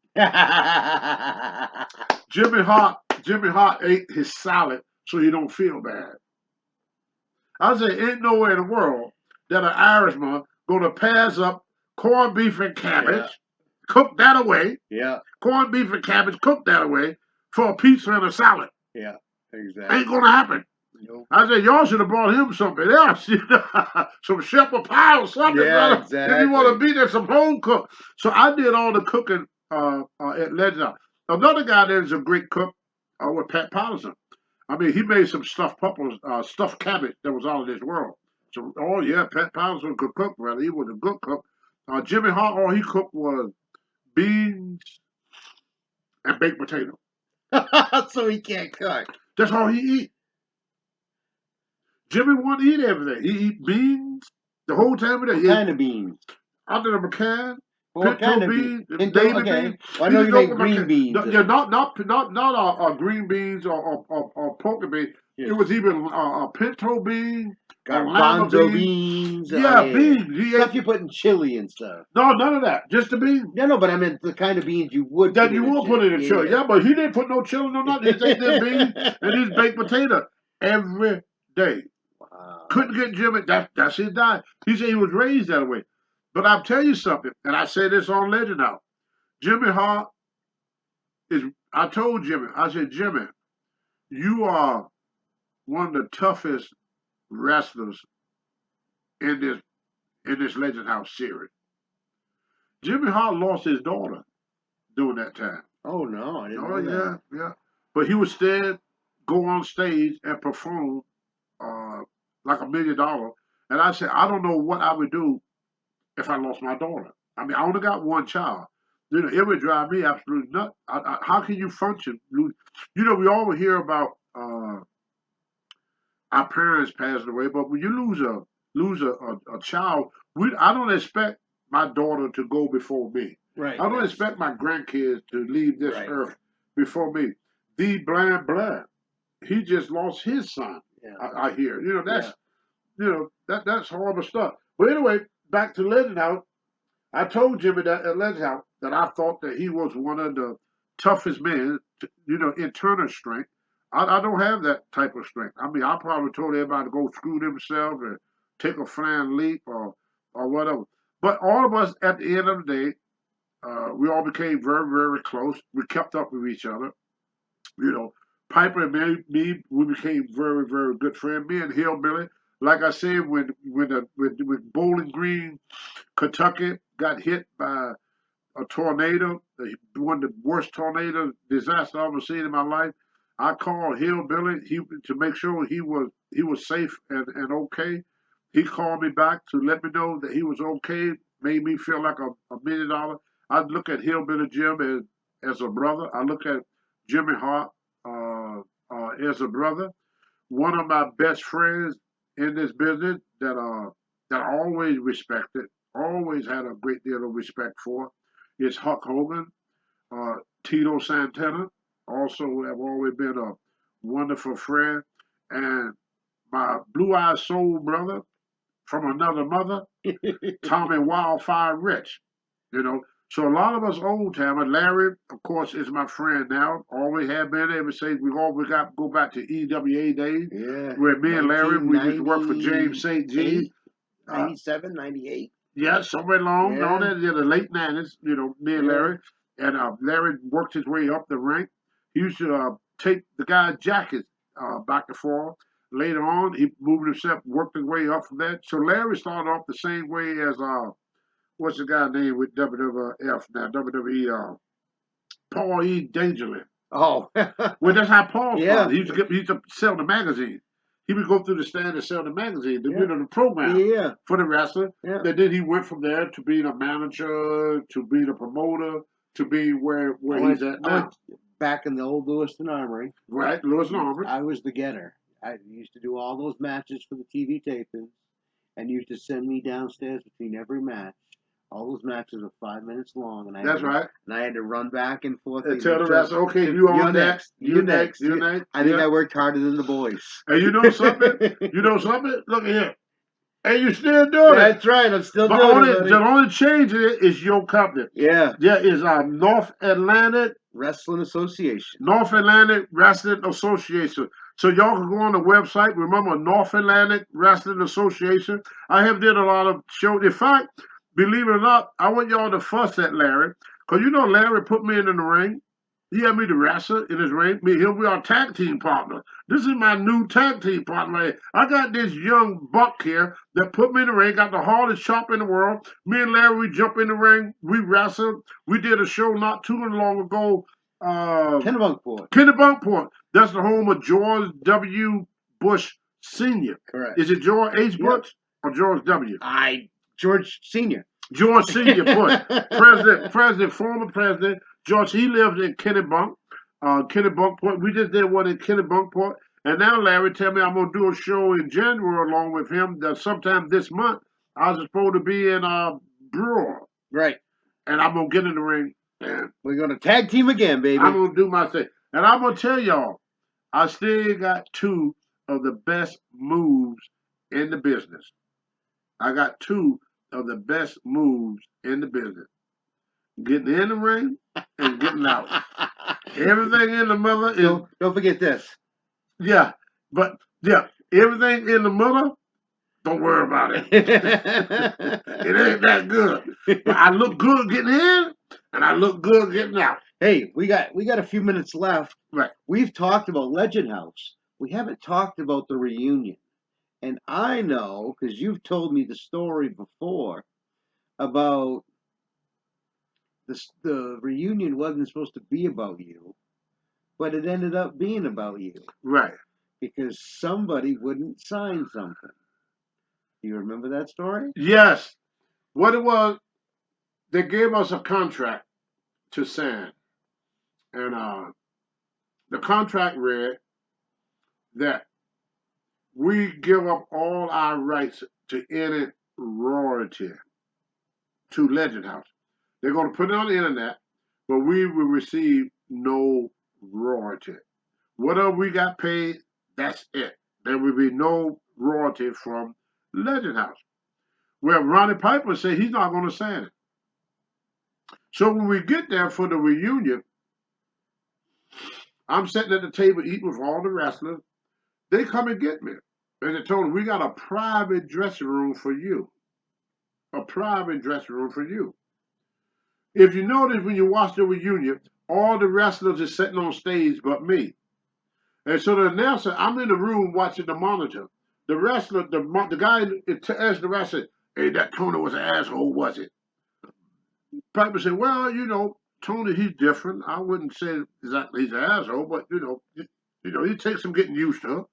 Jimmy Hart ate his salad so he don't feel bad. I said, ain't no way in the world that an Irishman gonna pass up corned beef and cabbage, cook that away, corned beef and cabbage, cook that away for a pizza and a salad. Yeah, exactly. Ain't gonna happen. Nope. I said, y'all should have brought him something else, some shepherd pie or something, brother. Exactly. If you want to be there, some home cook. So I did all the cooking at Legend. Another guy there is a great cook with Pat Patterson. I mean, he made some stuffed cabbage that was out of this world. So, oh yeah, Pat Patterson could cook, brother. He was a good cook. Jimmy Hart, all he cooked was beans and baked potato. So he can't cook. That's all he eat. Jimmy won't eat everything. He eat beans the whole time of the day. What kind of beans? Under the McCann, What pinto kind of beans, beans? Navy Okay. beans. Well, I know He you just make opened green McCann. beans. No, yeah, not green beans or poker beans. Yes. It was even a pinto bean, a lima Garbanzo bean. beans. Yeah, beans. He Stuff ate. you put in chili and stuff. No, none of that. Just the beans. No, but I meant the kind of beans you would That put you in will put in a chili. Yeah, but he didn't put no chili, no nothing. He just ate them beans and his baked potato every day. Wow. Couldn't get Jimmy. That's his diet. He said he was raised that way. But I'll tell you something, and I say this on Legend now. Jimmy Hart is. I told Jimmy. I said, Jimmy, you are one of the toughest wrestlers in this Legend House series. Jimmy Hart lost his daughter during that time. Oh no, I didn't Oh know that. yeah. But he would still go on stage and perform like $1 million. And I said, I don't know what I would do if I lost my daughter. I mean, I only got one child. You know, it would drive me absolutely nuts. How can you function? You know, we always hear about our parents passing away, but when you lose a child, I don't expect my daughter to go before me. Right. I don't expect my grandkids to leave this earth before me. D. Bland, he just lost his son. Yeah. I hear. You know, that's horrible stuff. But anyway, back to Legend House. I told Jimmy that at Legend House that I thought that he was one of the toughest men, in Turner strength. I don't have that type of strength. I mean, I probably told everybody to go screw themselves and take a flying leap or whatever. But all of us, at the end of the day, we all became very, very close. We kept up with each other. You know, Piper and me, we became very, very good friends. Me and Hillbilly, like I said, when Bowling Green, Kentucky, got hit by a tornado, one of the worst tornado disaster I've ever seen in my life. I called Hillbilly to make sure he was safe and okay. He called me back to let me know that he was okay. Made me feel like $1 million. I look at Hillbilly Jim as a brother. I look at Jimmy Hart as a brother. One of my best friends in this business that that I always respected, always had a great deal of respect for, is Hulk Hogan, Tito Santana. Also, have always been a wonderful friend, and my blue-eyed soul brother from another mother, Tommy Wildfire Rich. You know, so a lot of us old timers, Larry, of course, is my friend now. Always have been ever since we always got go back to EWA days, Yeah. where me and Larry we used to work for James St. G. 97, 98. Yeah, somewhere along Yeah. on that, in the late 90s, you know, me and Yeah. Larry. And Larry worked his way up the rank. He used to take the guy's jackets back and forth. Later on, he moved himself, worked his way up from that. So Larry started off the same way as, what's the guy name with WWF now, WWE, Paul E. Dangerland. Oh. Well, that's how Paul started. Yeah. He used to sell the magazine. He would go through the stand and sell the magazine, Yeah. you know, the program Yeah. for the wrestler. Yeah. And then he went from there to being a manager, to being a promoter, to be where he's at I now. went back in the old Lewiston Armory. Right, Lewis Armour. I was the getter. I used to do all those matches for the TV tapings, and used to send me downstairs between every match. All those matches are 5 minutes long, and That's right. And I had to run back and forth. And tell the wrestler, okay, you on You're next. You next. You next. I think Yeah. I worked harder than the boys. And you know something? You know something? Look at here. And you still doing it. That's right. I'm still But doing it. the only change in it is your company. Yeah. Yeah, is North Atlantic Wrestling Association. North Atlantic Wrestling Association. So y'all can go on the website. Remember, North Atlantic Wrestling Association. I have did a lot of shows. In fact, believe it or not, I want y'all to fuss at Larry. Because you know Larry put me in the ring. He had me to wrestle in his ring. Me and him, we are tag team partners. This is my new tag team partner. I got this young buck here that put me in the ring, got the hardest chop in the world. Me and Larry, we jump in the ring. We wrestled. We did a show not too long ago. Kennebunkport. Kennebunkport. That's the home of George W. Bush Sr. Correct. Is it George H. Bush or George W.? George Sr. George Sr. Bush. Former president. George, he lived in Kennebunkport. We just did one in Kennebunkport. And now Larry tell me I'm going to do a show in January along with him that sometime this month. I was supposed to be in Brewer. Right. And I'm going to get in the ring. And we're going to tag team again, baby. I'm going to do my thing. And I'm going to tell y'all, I still got two of the best moves in the business. I got two of the best moves in the business. Getting in the ring and getting out. Everything in the middle is... Don't forget this. Yeah, but everything in the middle, don't worry about it. It ain't that good. But I look good getting in, and I look good getting out. Hey, we got a few minutes left. Right. We've talked about Legend House. We haven't talked about the reunion. And I know, because you've told me the story before, about the reunion wasn't supposed to be about you, but it ended up being about you. Right. Because somebody wouldn't sign something. Do you remember that story? Yes. What it was, they gave us a contract to sign. And the contract read that we give up all our rights to any royalty to Legend House. They're going to put it on the internet, but we will receive no royalty. Whatever we got paid, that's it. There will be no royalty from Legend House. Well, Ronnie Piper said he's not going to sign it. So when we get there for the reunion, I'm sitting at the table eating with all the wrestlers. They come and get me. And they told me, we got a private dressing room for you. A private dressing room for you. If you notice when you watch the reunion, all the wrestlers are sitting on stage but me. And so the announcer, I'm in the room watching the monitor. The wrestler, the guy asked the wrestler, hey, that Tony was an asshole, was it? Piper said, well, you know, Tony, he's different. I wouldn't say exactly he's an asshole, but, you know, he takes some getting used to.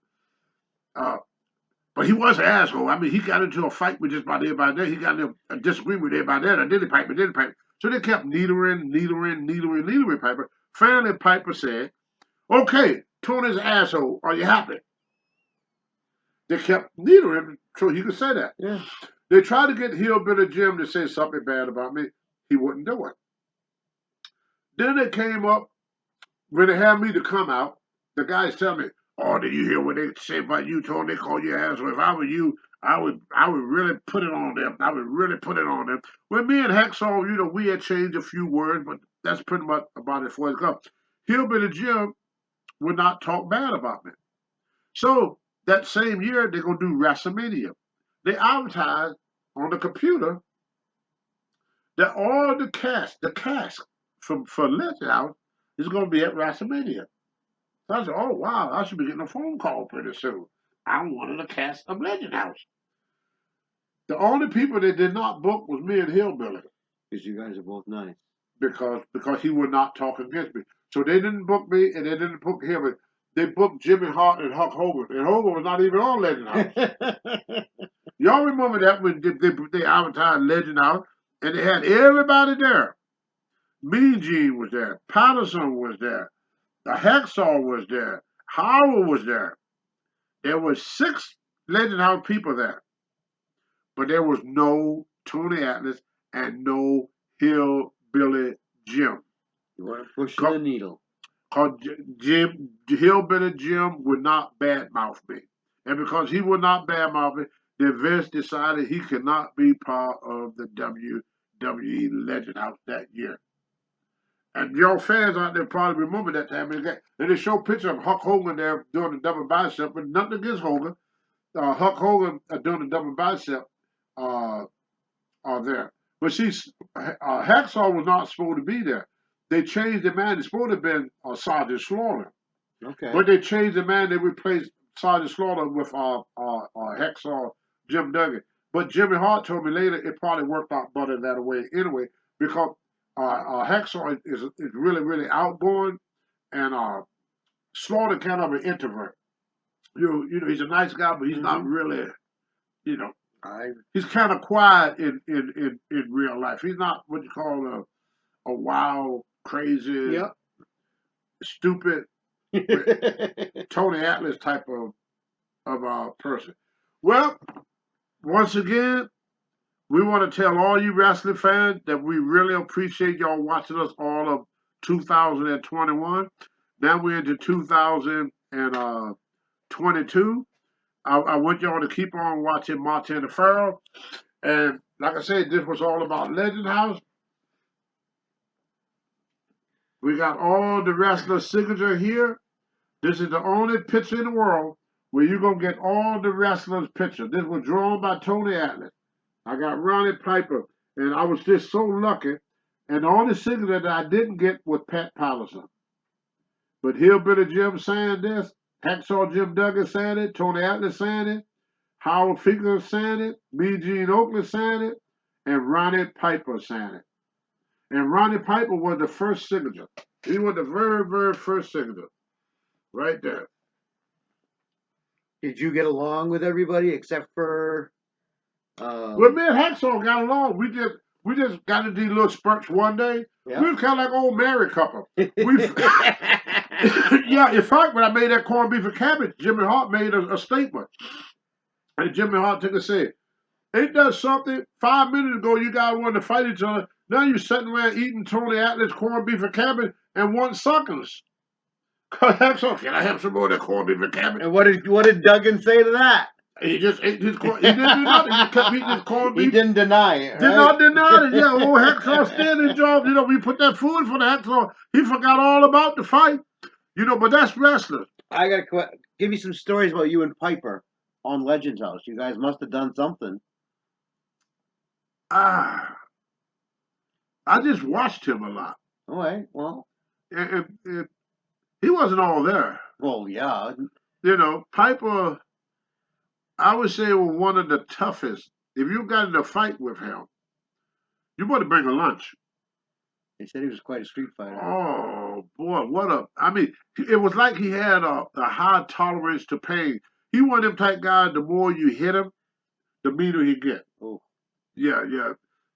But he was an asshole. I mean, he got into a fight with just about everybody there. He got into a disagreement with everybody there. And then Piper. So they kept needling Piper. Finally, Piper said, okay, Tony's an asshole. Are you happy? They kept needling him so he could say that. Yeah. They tried to get Hillbilly Jim to say something bad about me. He wouldn't do it. Then they came up when they had me to come out. The guys tell me, "Oh, did you hear what they say about you, Tony? They call you asshole. If I were you, I would really put it on them. I would really put it on them." When me and Hacksaw, we had changed a few words, but that's pretty much about it for it comes. Hillbilly Jim would not talk bad about me. So that same year, they're gonna do WrestleMania. They advertised on the computer that all the cast for Legend House is gonna be at WrestleMania. So I said, "Oh wow, I should be getting a phone call pretty soon. I'm one of the cast of Legend House." The only people that did not book was me and Hillbilly Because you guys are both nice. because he would not talk against me. So they didn't book me and they didn't book him. They booked Jimmy Hart and Hulk Hogan, and Hogan was not even on Legend House. Y'all remember that when they advertised Legend House and they had everybody there. Mean Gene was there. Patterson was there. The Hacksaw was there. Howard was there. There was 6 Legend House people there, but there was no Tony Atlas and no Hillbilly Jim. You want to push the needle. Cause Hillbilly Jim would not badmouth me, and because he would not badmouth me, then Vince decided he could not be part of the WWE Legend House that year. And your fans out there probably remember that time. And they show pictures of Hulk Hogan there doing the double bicep, but nothing against Hogan. Hulk Hogan doing the double bicep there. But see, Hacksaw was not supposed to be there. They changed the man. It's supposed to have been Sergeant Slaughter. Okay. But they changed the man. They replaced Sergeant Slaughter with Hacksaw Jim Duggan. But Jimmy Hart told me later it probably worked out better that way anyway, because Hacksaw is really, really outgoing, and Slaughter kind of an introvert. He's a nice guy, but he's not really, he's kind of quiet in real life. He's not what you call a wild, crazy, stupid Tony Atlas type of person. Well, once again, we want to tell all you wrestling fans that we really appreciate y'all watching us all of 2021. Now we're into 2022. I want y'all to keep on watching Martin the Pharaoh. And like I said, this was all about Legend House. We got all the wrestlers' signature here. This is the only picture in the world where you're going to get all the wrestlers' picture. This was drawn by Tony Atlas. I got Ronnie Piper, and I was just so lucky. And the only signature that I didn't get was Pat Patterson. But Hillbilly Jim saying this, Hacksaw Jim Duggan saying it, Tony Atlas saying it, Howard Finkel saying it, B. Gene Oakley saying it, and Ronnie Piper saying it. And Ronnie Piper was the first signature. He was the very, very first signature. Right there. Did you get along with everybody except for? Well, me and Hacksaw got along. We just got into these little spurts one day. Yeah. We were kind of like old married couple. Yeah, in fact, when I made that corned beef and cabbage, Jimmy Hart made a statement. And Jimmy Hart took and said, "Ain't that something? 5 minutes ago, you guys wanted to fight each other. Now you're sitting around eating Tony Atlas corned beef and cabbage and want suckers." Hacksaw, "Can I have some more of that corned beef and cabbage?" And what did Duggan say to that? He just ate his corn. He didn't do nothing. He kept eating his corned beef. He didn't deny it. Right? Did not deny it. Yeah, old Hacksaw standing job. We put that food for the Hacksaw. He forgot all about the fight. But that's wrestling. I gotta give you some stories about you and Piper on Legends House. You guys must have done something. I just watched him a lot. All right. Well, And he wasn't all there. well, yeah. Piper, I would say, was one of the toughest. If you got in a fight with him, you better bring a lunch. They said he was quite a street fighter. Oh, boy, it was like he had a high tolerance to pain. He one of them type guys, the more you hit him, the meaner he get. Oh. Yeah.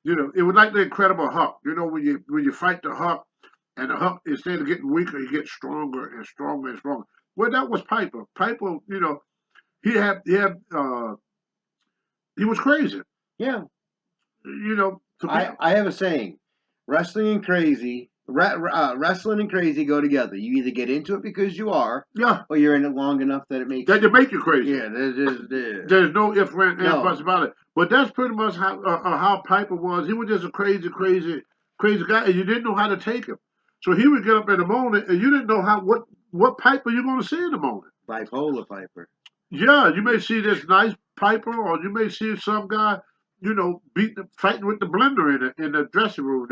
It was like the Incredible Hulk. When you fight the Hulk, and the Hulk, instead of getting weaker, he gets stronger and stronger and stronger. Well, that was Piper. Piper, he was crazy. Yeah. You know, to be, I have a saying: wrestling and crazy, wrestling and crazy go together. You either get into it because you are, yeah, or you're in it long enough that it makes that you. to make you crazy. Yeah, There's no ifs, ands, and No. buts about it. But that's pretty much how Piper was. He was just a crazy guy, and you didn't know how to take him. So he would get up in the morning, and you didn't know what Piper you're going to see in the morning. Bipolar Piper. Yeah, you may see this nice Piper, or you may see some guy, fighting with the blender in the dressing room,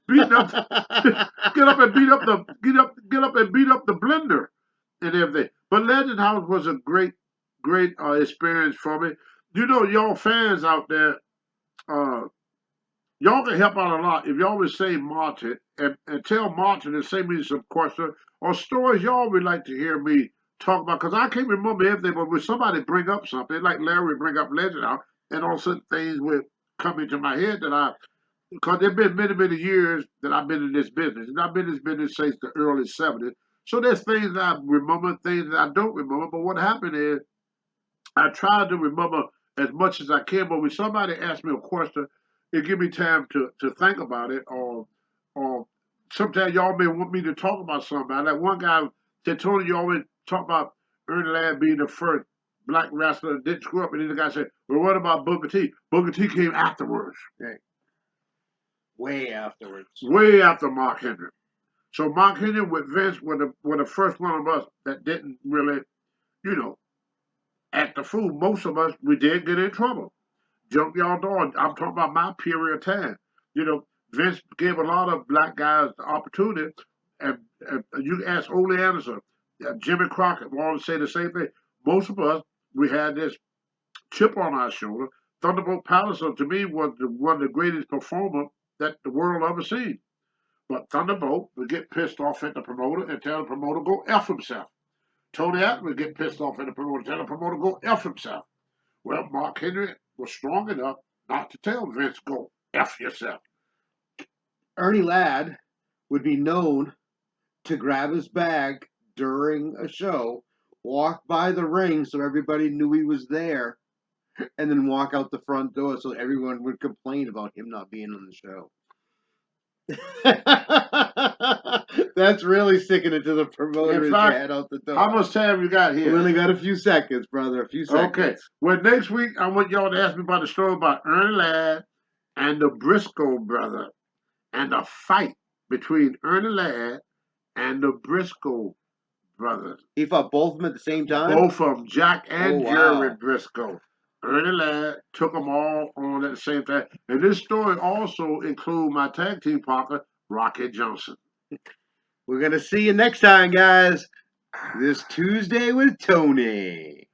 beating up, get up and beat up the blender and everything. But Legend House was a great experience for me. Y'all fans out there, uh, y'all can help out a lot if y'all would say Martin and tell Martin to send me some questions or stories y'all would like to hear me talk about. Because I can't remember everything, but when somebody bring up something, like Larry bring up Legend House, and all certain things would come into my head because there have been many, many years that I've been in this business. And I've been in this business since the early 70s. So there's things that I remember, things that I don't remember. But what happened is I try to remember as much as I can. But when somebody asks me a question, it give me time to think about it. Or sometimes y'all may want me to talk about something. Like one guy said, Tony, you always talk about Ernie Ladd being the first black wrestler that didn't screw up. And then the guy said, well, what about Booker T? Booker T came afterwards. Right. Way afterwards. Way after Mark Henry. So Mark Henry with Vince were the first one of us that didn't really, act the fool. Most of us, we did get in trouble. Junkyard Dog, I'm talking about my period of time. Vince gave a lot of black guys the opportunity, and you can ask Ole Anderson, Jimmy Crockett, we all say the same thing. Most of us, we had this chip on our shoulder. Thunderbolt Patterson, to me, was one of the greatest performers that the world ever seen. But Thunderbolt would get pissed off at the promoter and tell the promoter go F himself. Tony Atlas would get pissed off at the promoter and tell the promoter go F himself. Well, Mark Henry was strong enough not to tell Vince go F yourself. Ernie Ladd would be known to grab his bag during a show, walk by the ring so everybody knew he was there, and then walk out the front door so everyone would complain about him not being on the show. That's really sticking it to the promoter as you head out the door. How much time you got here? We only got a few seconds, brother. A few seconds. Okay. Well, next week I want y'all to ask me about the story about Ernie Ladd and the Briscoe brother and the fight between Ernie Ladd and the Briscoe brothers. He fought both of them at the same time? Both of them, Jack and Jerry wow. Briscoe. Ernie Ladd took them all on at the same time. And this story also includes my tag team partner, Rocky Johnson. We're going to see you next time, guys. This Tuesday with Tony.